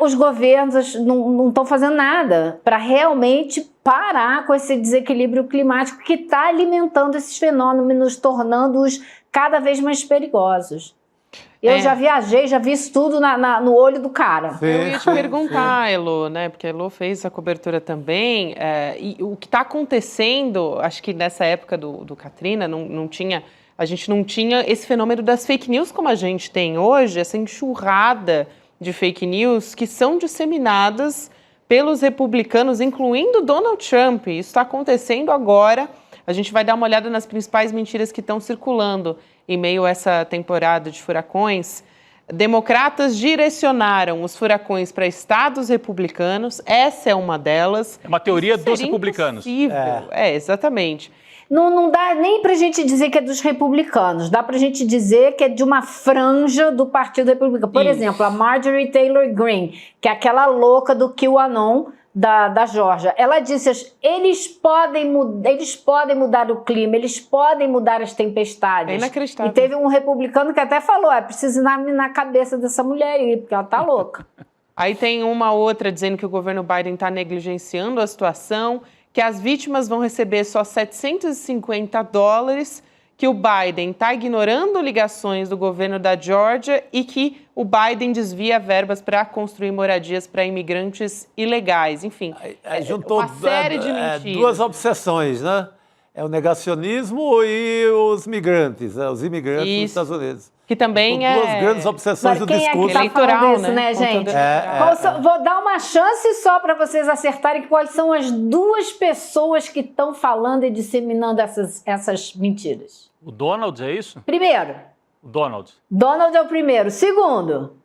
os governos não estão fazendo nada para realmente parar com esse desequilíbrio climático que está alimentando esses fenômenos, tornando-os cada vez mais perigosos. Eu já viajei, já vi isso tudo no olho do cara. Sim, eu ia te perguntar, Elo, né? Porque a Elo fez essa cobertura também. E o que está acontecendo, acho que nessa época do Katrina, a gente não tinha esse fenômeno das fake news como a gente tem hoje, essa enxurrada de fake news que são disseminadas pelos republicanos, incluindo Donald Trump. Isso está acontecendo agora. A gente vai dar uma olhada nas principais mentiras que estão circulando em meio a essa temporada de furacões. Democratas direcionaram os furacões para estados republicanos. Essa é uma delas. É uma teoria dos republicanos. Exatamente. Não dá nem para a gente dizer que é dos republicanos, dá para a gente dizer que é de uma franja do Partido Republicano. Por exemplo, a Marjorie Taylor Greene, que é aquela louca do QAnon da Geórgia, ela disse: eles podem mudar o clima, eles podem mudar as tempestades. É inacreditável. E teve um republicano que até falou: precisa ir na cabeça dessa mulher aí, porque ela tá louca. Aí tem uma outra dizendo que o governo Biden está negligenciando a situação, que as vítimas vão receber só $750, que o Biden está ignorando ligações do governo da Geórgia e que o Biden desvia verbas para construir moradias para imigrantes ilegais. Enfim, juntou uma série de mentiras. Duas obsessões, né? É o negacionismo e os migrantes, os imigrantes nos Estados Unidos. Que também duas grandes obsessões do discurso eleitoral, isso, né, gente? Vou dar uma chance só para vocês acertarem quais são as duas pessoas que estão falando e disseminando essas mentiras. O Donald, é isso? Primeiro. O Donald. Donald é o primeiro. Segundo.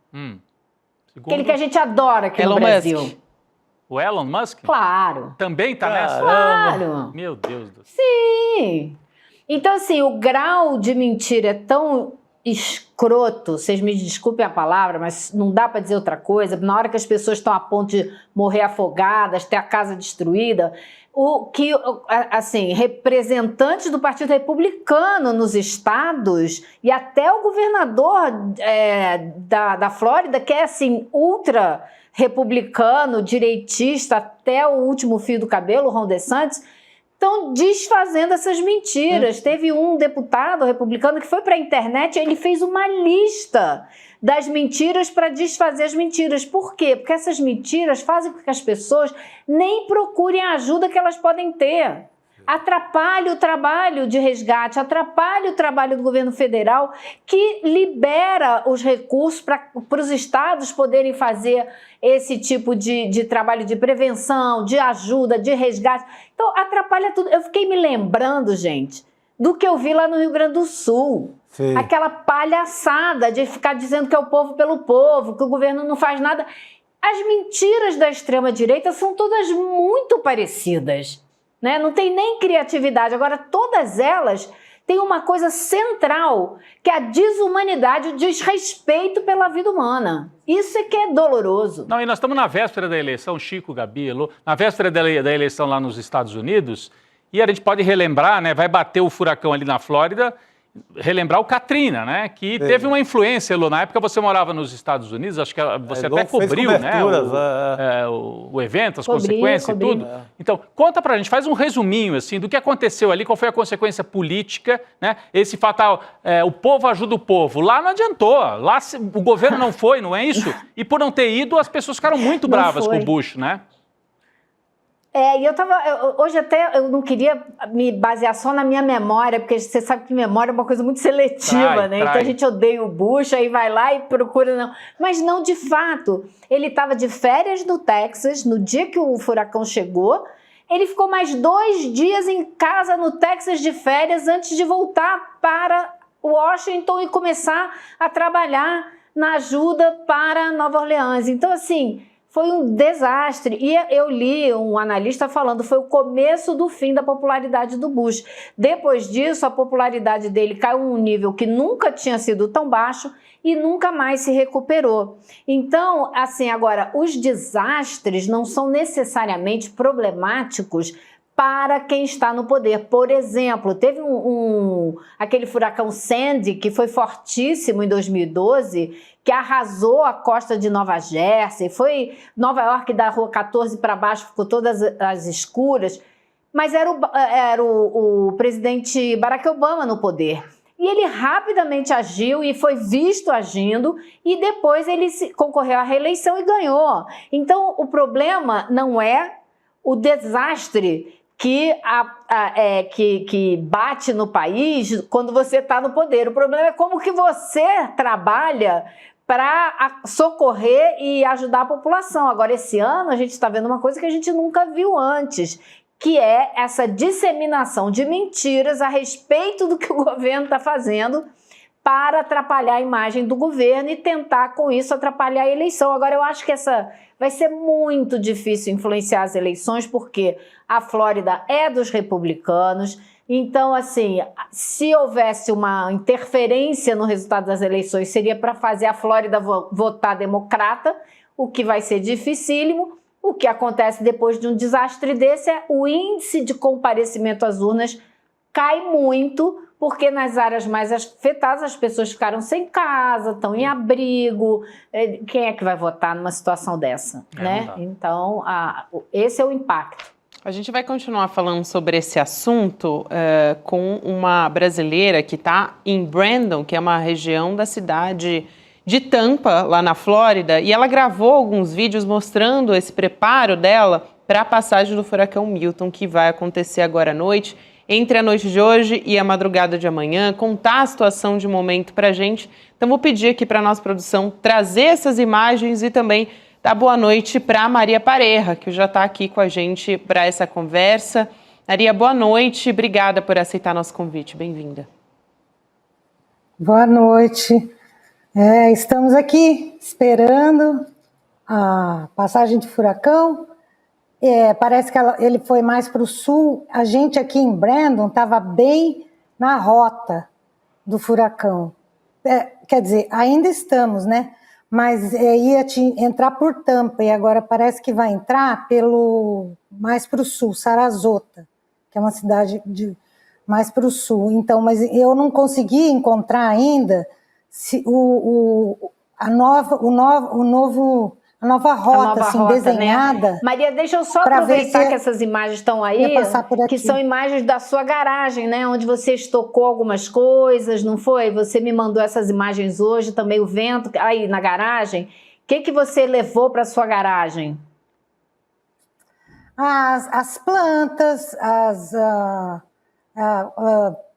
Aquele que a gente adora aqui no Brasil. Musk. O Elon Musk? Claro. Também tá nessa? Claro. Meu Deus do céu. Sim. Então, assim, o grau de mentira é tão escroto, vocês me desculpem a palavra, mas não dá para dizer outra coisa. Na hora que as pessoas estão a ponto de morrer afogadas, ter a casa destruída, representantes do Partido Republicano nos estados e até o governador da Flórida, que é assim, ultra republicano, direitista, até o último fio do cabelo, o Ron DeSantis, estão desfazendo essas mentiras. Teve um deputado republicano que foi para a internet e ele fez uma lista das mentiras para desfazer as mentiras. Por quê? Porque essas mentiras fazem com que as pessoas nem procurem a ajuda que elas podem ter. Atrapalha o trabalho de resgate, atrapalha o trabalho do governo federal, que libera os recursos para os estados poderem fazer esse tipo de trabalho de prevenção, de ajuda, de resgate. Então, atrapalha tudo. Eu fiquei me lembrando, gente, do que eu vi lá no Rio Grande do Sul. Sim. Aquela palhaçada de ficar dizendo que é o povo pelo povo, que o governo não faz nada. As mentiras da extrema-direita são todas muito parecidas. Né? Não tem nem criatividade. Agora, todas elas têm uma coisa central, que é a desumanidade, o desrespeito pela vida humana. Isso é que é doloroso. Não, e nós estamos na véspera da eleição, Chico, Gabi, Elô, na véspera da eleição lá nos Estados Unidos, e a gente pode relembrar, né? Vai bater o furacão ali na Flórida, relembrar o Katrina, né? Que teve uma influência, Elô. Na época você morava nos Estados Unidos, acho que você até cobriu, né? O evento, as consequências e tudo. Então, conta pra gente, faz um resuminho, assim, do que aconteceu ali, qual foi a consequência política, né? Esse fatal, o povo ajuda o povo. Lá não adiantou, lá o governo não foi, não é isso? E por não ter ido, as pessoas ficaram muito bravas com o Bush, né? E hoje até eu não queria me basear só na minha memória, porque você sabe que memória é uma coisa muito seletiva, né? Então a gente odeia o Bush, aí vai lá e procura não. Mas não, de fato, ele estava de férias no Texas, no dia que o furacão chegou, ele ficou mais 2 dias em casa no Texas de férias antes de voltar para Washington e começar a trabalhar na ajuda para Nova Orleans. Então, assim, foi um desastre. E eu li um analista falando, foi o começo do fim da popularidade do Bush. Depois disso, a popularidade dele caiu a um nível que nunca tinha sido tão baixo e nunca mais se recuperou. Então, assim, agora, os desastres não são necessariamente problemáticos para quem está no poder. Por exemplo, teve aquele furacão Sandy, que foi fortíssimo em 2012, que arrasou a costa de Nova Jersey, foi Nova York da Rua 14 para baixo, ficou todas as escuras, mas era o presidente Barack Obama no poder. E ele rapidamente agiu e foi visto agindo, e depois ele concorreu à reeleição e ganhou. Então, o problema não é o desastre que bate no país quando você está no poder. O problema é como que você trabalha para socorrer e ajudar a população. Agora, esse ano, a gente está vendo uma coisa que a gente nunca viu antes, que é essa disseminação de mentiras a respeito do que o governo está fazendo para atrapalhar a imagem do governo e tentar, com isso, atrapalhar a eleição. Agora, eu acho que vai ser muito difícil influenciar as eleições, porque a Flórida é dos republicanos. Então, assim, se houvesse uma interferência no resultado das eleições, seria para fazer a Flórida votar democrata, o que vai ser dificílimo. O que acontece depois de um desastre desse é o índice de comparecimento às urnas cai muito, porque nas áreas mais afetadas as pessoas ficaram sem casa, estão em abrigo. Quem é que vai votar numa situação dessa? Né? Então, esse é o impacto. A gente vai continuar falando sobre esse assunto com uma brasileira que está em Brandon, que é uma região da cidade de Tampa, lá na Flórida, e ela gravou alguns vídeos mostrando esse preparo dela para a passagem do furacão Milton, que vai acontecer agora à noite, entre a noite de hoje e a madrugada de amanhã, contar a situação de momento para a gente. Então vou pedir aqui para a nossa produção trazer essas imagens e também dar boa noite para a Maria Pareja, que já está aqui com a gente para essa conversa. Maria, boa noite, obrigada por aceitar nosso convite, bem-vinda. Boa noite. Estamos aqui esperando a passagem de furacão. Parece que ele foi mais para o sul. A gente aqui em Brandon estava bem na rota do furacão. Quer dizer, ainda estamos, né? Mas ia entrar por Tampa e agora parece que vai entrar mais para o sul, Sarasota, que é uma cidade mais para o sul. Então, mas eu não consegui encontrar ainda a nova rota assim, desenhada. Né? Maria, deixa eu só aproveitar que essas imagens estão aí, que são imagens da sua garagem, né? Onde você estocou algumas coisas, não foi? Você me mandou essas imagens hoje, também o vento aí na garagem. O que você levou para sua garagem? As plantas,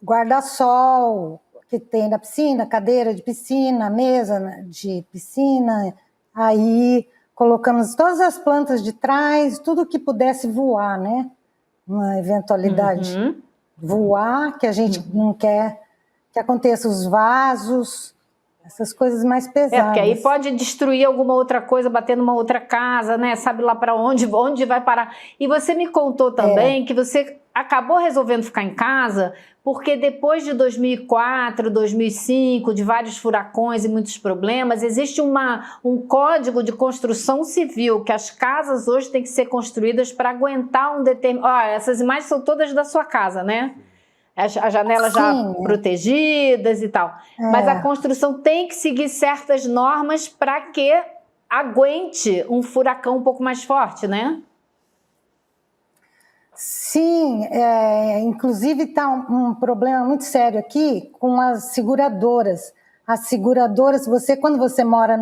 guarda-sol que tem na piscina, cadeira de piscina, mesa de piscina. Aí colocamos todas as plantas de trás, tudo que pudesse voar, né? Uma eventualidade voar, que a gente não quer que aconteça, os vasos, essas coisas mais pesadas. Porque aí pode destruir alguma outra coisa, bater numa outra casa, né? Sabe lá para onde vai parar. E você me contou também que você acabou resolvendo ficar em casa porque depois de 2004, 2005, de vários furacões e muitos problemas, existe um código de construção civil, que as casas hoje têm que ser construídas para aguentar um determinado... Olha, essas imagens são todas da sua casa, né? As janelas já protegidas e tal. Mas a construção tem que seguir certas normas para que aguente um furacão um pouco mais forte, né? Sim, inclusive está um problema muito sério aqui com as seguradoras. As seguradoras, quando você mora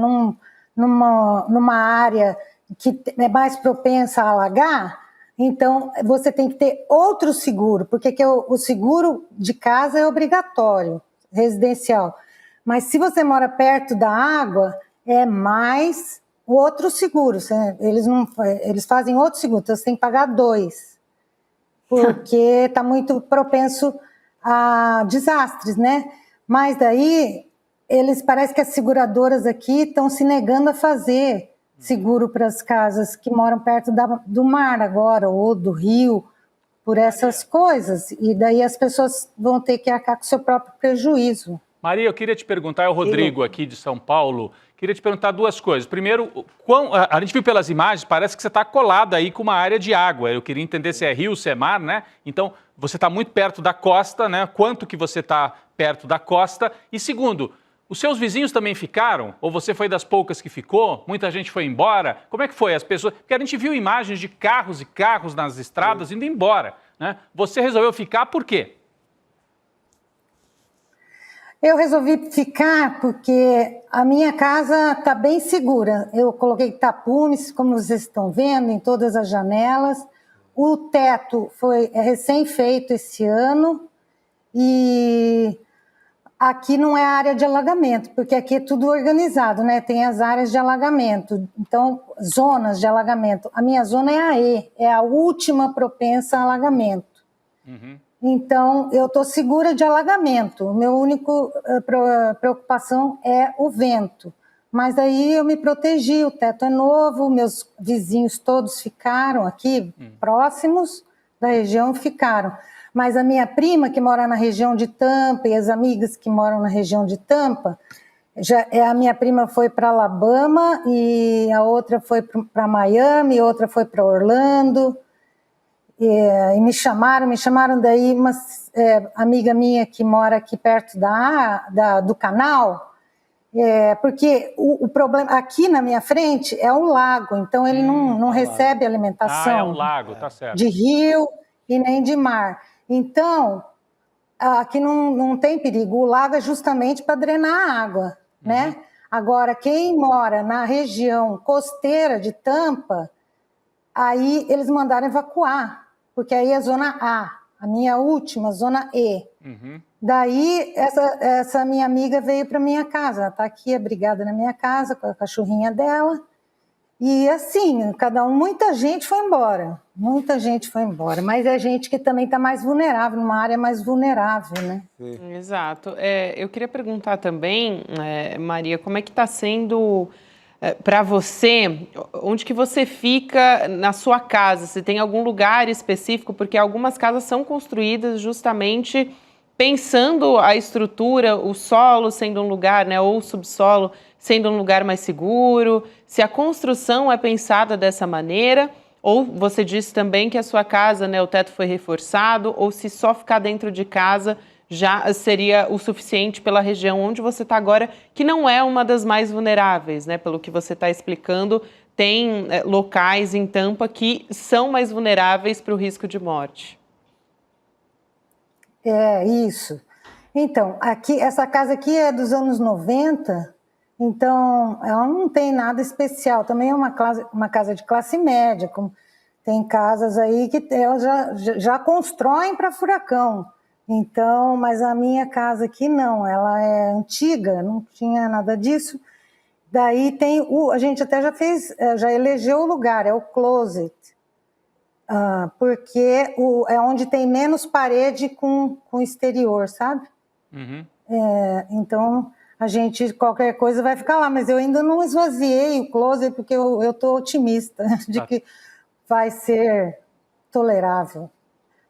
numa área que é mais propensa a alagar, então você tem que ter outro seguro, porque o seguro de casa é obrigatório, residencial. Mas se você mora perto da água, é mais outro seguro. Eles fazem outro seguro, então você tem que pagar 2. Porque está muito propenso a desastres, né? Mas daí, parece que as seguradoras aqui estão se negando a fazer seguro para as casas que moram perto do mar agora, ou do rio, por essas coisas. E daí as pessoas vão ter que arcar com o seu próprio prejuízo. Maria, eu queria te perguntar, é o Rodrigo aqui de São Paulo, queria te perguntar duas coisas. Primeiro, a gente viu pelas imagens, parece que você está colada aí com uma área de água. Eu queria entender se é rio, se é mar, né? Então, você está muito perto da costa, né? Quanto que você está perto da costa? E segundo, os seus vizinhos também ficaram? Ou você foi das poucas que ficou? Muita gente foi embora? Como é que foi? As pessoas... Porque a gente viu imagens de carros e carros nas estradas indo embora, né? Você resolveu ficar por quê? Eu resolvi ficar porque a minha casa está bem segura. Eu coloquei tapumes, como vocês estão vendo, em todas as janelas. O teto foi recém-feito esse ano. E aqui não é área de alagamento, porque aqui é tudo organizado, né? Tem as áreas de alagamento, então, zonas de alagamento. A minha zona é a E, é a última propensa a alagamento. Uhum. Então, eu estou segura de alagamento. Minha única preocupação é o vento. Mas aí eu me protegi, o teto é novo, meus vizinhos todos ficaram aqui, próximos da região, ficaram. Mas a minha prima, que mora na região de Tampa, e as amigas que moram na região de Tampa, a minha prima foi para Alabama, e a outra foi para Miami, a outra foi para Orlando. E me chamaram daí uma amiga minha que mora aqui perto do canal, porque o problema aqui na minha frente é um lago, então ele não recebe alimentação é um lago, tá certo. De rio e nem de mar. Então, aqui não tem perigo, o lago é justamente para drenar a água, né? Agora, quem mora na região costeira de Tampa, aí eles mandaram evacuar, porque aí é zona A minha última, zona E. Daí, essa minha amiga veio para minha casa, ela está aqui abrigada na minha casa, com a cachorrinha dela, e assim, muita gente foi embora, mas é gente que também está mais vulnerável, numa área mais vulnerável, né? Exato. Eu queria perguntar também, Maria, como é que está sendo... para você, onde que você fica na sua casa? Se tem algum lugar específico? Porque algumas casas são construídas justamente pensando a estrutura, o solo sendo um lugar, né, ou o subsolo sendo um lugar mais seguro. Se a construção é pensada dessa maneira, ou você disse também que a sua casa, né, o teto foi reforçado, ou se só ficar dentro de casa já seria o suficiente pela região onde você está agora, que não é uma das mais vulneráveis, né? Pelo que você está explicando, tem locais em Tampa que são mais vulneráveis para o risco de morte. É, isso. Então, essa casa aqui é dos anos 90, então ela não tem nada especial. Também é uma casa de classe média, tem casas aí que elas já constroem para furacão. Então, mas a minha casa aqui não, ela é antiga, não tinha nada disso. Daí a gente até já elegeu o lugar, é o closet, porque é onde tem menos parede com exterior, sabe? Então, qualquer coisa vai ficar lá, mas eu ainda não esvaziei o closet, porque eu estou otimista de que vai ser tolerável.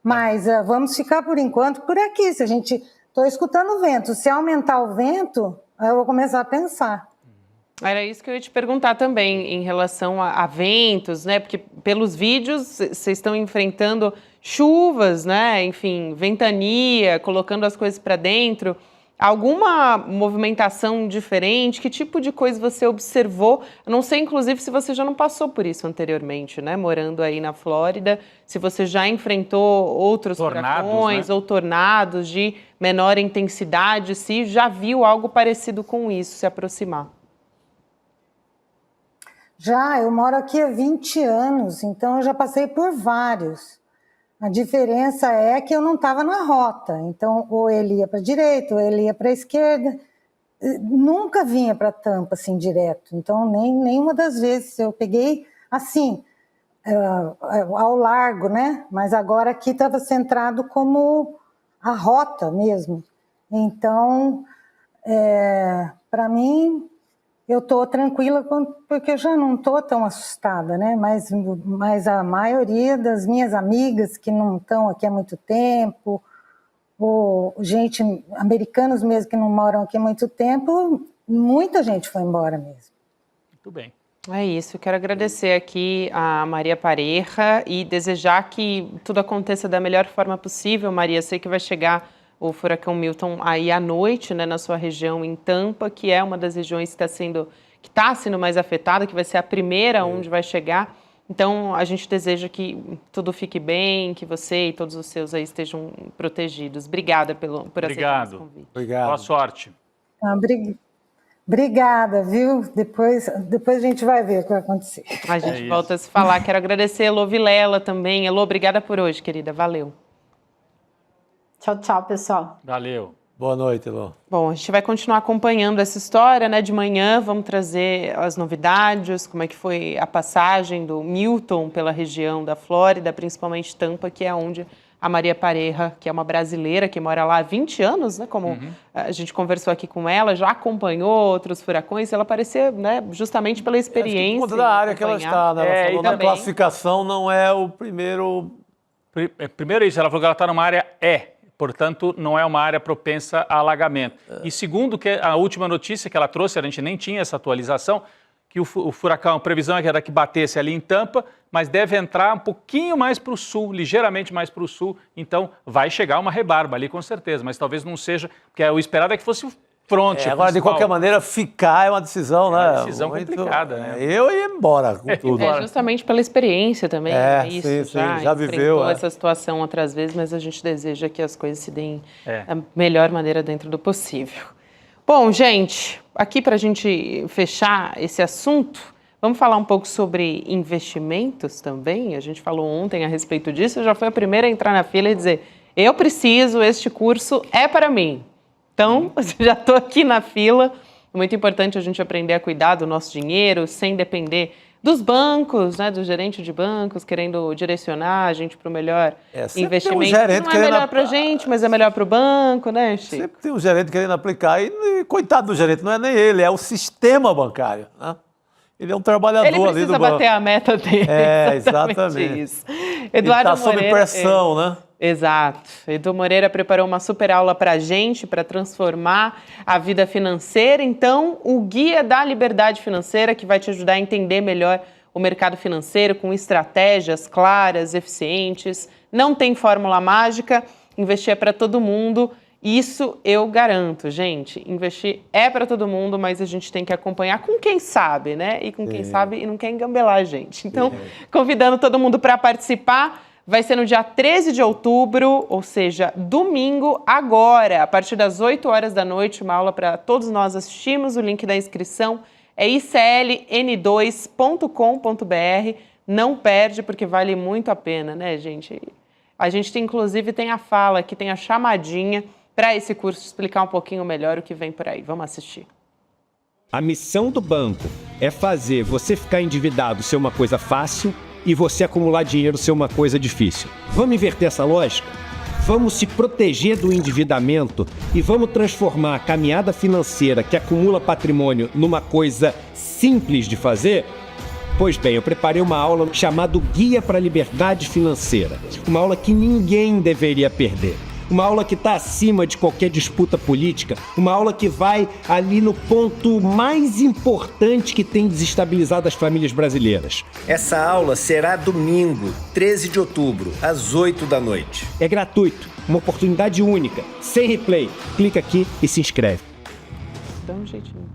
Mas vamos ficar por enquanto por aqui. Estou escutando o vento. Se aumentar o vento, eu vou começar a pensar. Era isso que eu ia te perguntar também em relação a ventos, né? Porque pelos vídeos vocês estão enfrentando chuvas, né? Enfim, ventania, colocando as coisas para dentro. Alguma movimentação diferente? Que tipo de coisa você observou? Eu não sei, inclusive, se você já não passou por isso anteriormente, né? Morando aí na Flórida, se você já enfrentou outros furacões, né? Ou tornados de menor intensidade, se já viu algo parecido com isso se aproximar. Eu moro aqui há 20 anos, então eu já passei por vários. A diferença é que eu não estava na rota, então ou ele ia para a direita ou ele ia para a esquerda. Nunca vinha para Tampa assim direto, então nenhuma das vezes eu peguei assim, ao largo, né? Mas agora aqui estava centrado como a rota mesmo. Então, para mim, eu estou tranquila porque eu já não estou tão assustada, né? Mas a maioria das minhas amigas que não estão aqui há muito tempo, gente, americanos mesmo que não moram aqui há muito tempo, muita gente foi embora mesmo. Muito bem. É isso, eu quero agradecer aqui a Maria Pareja e desejar que tudo aconteça da melhor forma possível, Maria. Sei que vai chegar o furacão Milton aí à noite, né, na sua região em Tampa, que é uma das regiões que está sendo mais afetada, que vai ser a primeira onde vai chegar. Então, a gente deseja que tudo fique bem, que você e todos os seus aí estejam protegidos. Obrigada por aceitar esse convite. Obrigado. Boa sorte. Obrigada, viu? Depois a gente vai ver o que vai acontecer. A gente volta a se falar. Quero agradecer a Elô Vilela também. Elô, obrigada por hoje, querida. Valeu. Tchau, tchau, pessoal. Valeu. Boa noite, Elô. Bom, a gente vai continuar acompanhando essa história, né? De manhã vamos trazer as novidades, como é que foi a passagem do Milton pela região da Flórida, principalmente Tampa, que é onde a Maria Pareja, que é uma brasileira que mora lá há 20 anos, né? Como a gente conversou aqui com ela, já acompanhou outros furacões, ela parecia, né, justamente pela experiência. Por conta da área que ela está, né? Ela falou e na classificação não é o primeiro... Primeiro isso, ela falou que ela está numa área portanto, não é uma área propensa a alagamento. E segundo, que a última notícia que ela trouxe, a gente nem tinha essa atualização, que o furacão, a previsão era que batesse ali em Tampa, mas deve entrar um pouquinho mais para o sul, ligeiramente mais para o sul, então vai chegar uma rebarba ali com certeza, mas talvez não seja, porque o esperado é que fosse o fronte. Agora, de qualquer maneira, ficar é uma decisão, né? É uma decisão complicada, né? Eu ia embora com tudo. É justamente pela experiência também, isso, sim, já viveu essa situação outras vezes, mas a gente deseja que as coisas se deem da melhor maneira dentro do possível. Bom, gente, aqui para a gente fechar esse assunto, vamos falar um pouco sobre investimentos também. A gente falou ontem a respeito disso, eu já fui a primeira a entrar na fila e dizer, eu preciso, este curso é para mim. Então, já estou aqui na fila. É muito importante a gente aprender a cuidar do nosso dinheiro sem depender dos bancos, né, do gerente de bancos querendo direcionar a gente para o melhor investimento. Não é melhor para a gente, mas é melhor para o banco, né, Chico? Sempre tem um gerente querendo aplicar e coitado do gerente, não é nem ele, é o sistema bancário, né? Ele é um trabalhador ali do banco. Ele precisa bater a meta dele. Exatamente. Isso. Eduardo ele está sob pressão, né? Exato. Edu Moreira preparou uma super aula para a gente, para transformar a vida financeira. Então, o Guia da Liberdade Financeira, que vai te ajudar a entender melhor o mercado financeiro com estratégias claras, eficientes. Não tem fórmula mágica, investir é para todo mundo. Isso eu garanto, gente. Investir é para todo mundo, mas a gente tem que acompanhar com quem sabe, né? E com quem sabe e não quer engambelar a gente. Então, convidando todo mundo para participar. Vai ser no dia 13 de outubro, ou seja, domingo, agora, a partir das 8 horas da noite, uma aula para todos nós assistirmos. O link da inscrição é icln2.com.br. Não perde, porque vale muito a pena, né, gente? A gente, inclusive, tem a fala aqui, tem a chamadinha para esse curso explicar um pouquinho melhor o que vem por aí. Vamos assistir. A missão do banco é fazer você ficar endividado ser uma coisa fácil e você acumular dinheiro ser uma coisa difícil. Vamos inverter essa lógica? Vamos se proteger do endividamento e vamos transformar a caminhada financeira que acumula patrimônio numa coisa simples de fazer? Pois bem, eu preparei uma aula chamada Guia para a Liberdade Financeira. Uma aula que ninguém deveria perder. Uma aula que está acima de qualquer disputa política, uma aula que vai ali no ponto mais importante que tem desestabilizado as famílias brasileiras. Essa aula será domingo, 13 de outubro, às 8 da noite. É gratuito, uma oportunidade única, sem replay. Clica aqui e se inscreve. Dá um jeitinho.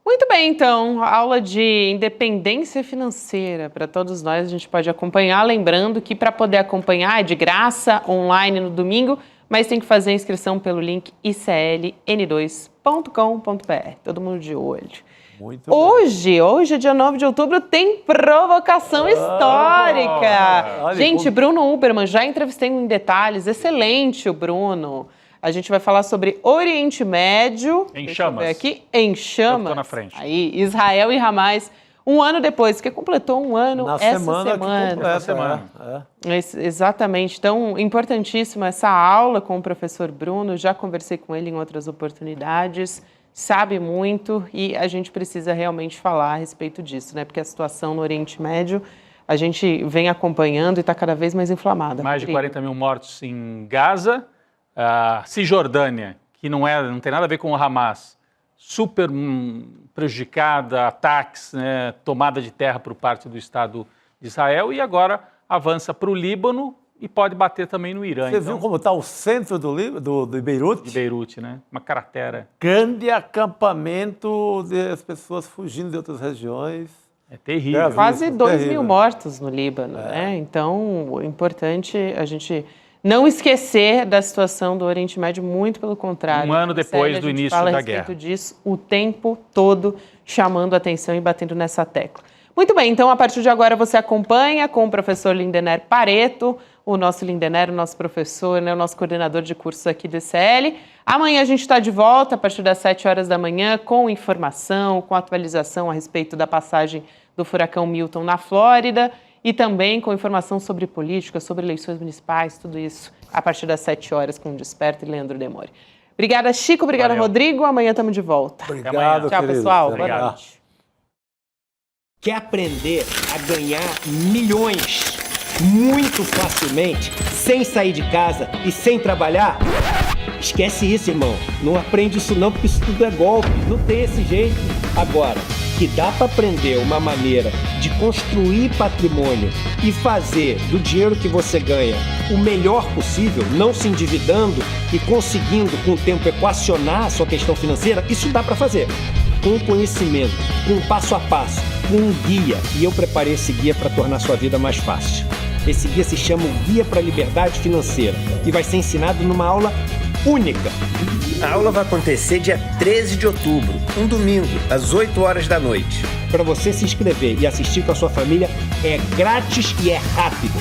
Muito bem, então, aula de independência financeira para todos nós, a gente pode acompanhar, lembrando que para poder acompanhar é de graça, online no domingo, mas tem que fazer a inscrição pelo link icln2.com.br, todo mundo de olho. Muito hoje, dia 9 de outubro, tem provocação histórica. Olha, gente, Bruno Uberman, já entrevistei em detalhes, excelente o Bruno. A gente vai falar sobre Oriente Médio. Em chamas. Aqui, em chamas. Eu tô na frente. Aí, Israel e Hamas, um ano depois, que completou um ano essa semana. Exatamente. Então, importantíssima essa aula com o professor Bruno. Já conversei com ele em outras oportunidades. Sabe muito e a gente precisa realmente falar a respeito disso, né? Porque a situação no Oriente Médio a gente vem acompanhando e está cada vez mais inflamada. Mais de 40 mil mortos em Gaza. A Cisjordânia, que não tem nada a ver com o Hamas, super prejudicada, ataques, né, tomada de terra por parte do Estado de Israel, e agora avança para o Líbano e pode bater também no Irã. Você viu como está o centro de Beirute? De Beirute, né? Uma cratera. Grande acampamento das pessoas fugindo de outras regiões. É terrível. Quase 2 mil mortos no Líbano, né? Então, é importante a gente não esquecer da situação do Oriente Médio, muito pelo contrário. Um ano depois do início da guerra. A gente fala a respeito disso o tempo todo, chamando a atenção e batendo nessa tecla. Muito bem, então a partir de agora você acompanha com o professor Lindener Pareto, o nosso Lindener, o nosso professor, né, o nosso coordenador de cursos aqui do ICL. Amanhã a gente está de volta a partir das 7 horas da manhã com informação, com atualização a respeito da passagem do furacão Milton na Flórida, e também com informação sobre política, sobre eleições municipais, tudo isso a partir das 7 horas com o Desperta e Leandro Demore. Obrigada, Chico. Obrigada, Rodrigo. Amanhã estamos de volta. Obrigado, tchau, querido. pessoal. Obrigado. Boa noite. Quer aprender a ganhar milhões muito facilmente, sem sair de casa e sem trabalhar? Esquece isso, irmão. Não aprende isso não, porque isso tudo é golpe. Não tem esse jeito. Agora, que dá para aprender uma maneira de construir patrimônio e fazer do dinheiro que você ganha o melhor possível, não se endividando e conseguindo com o tempo equacionar a sua questão financeira, isso dá para fazer. Com conhecimento, com passo a passo, com um guia. E eu preparei esse guia para tornar a sua vida mais fácil. Esse guia se chama o Guia para a Liberdade Financeira e vai ser ensinado numa aula única. A aula vai acontecer dia 13 de outubro, um domingo, às 8 horas da noite. Para você se inscrever e assistir com a sua família é grátis e é rápido.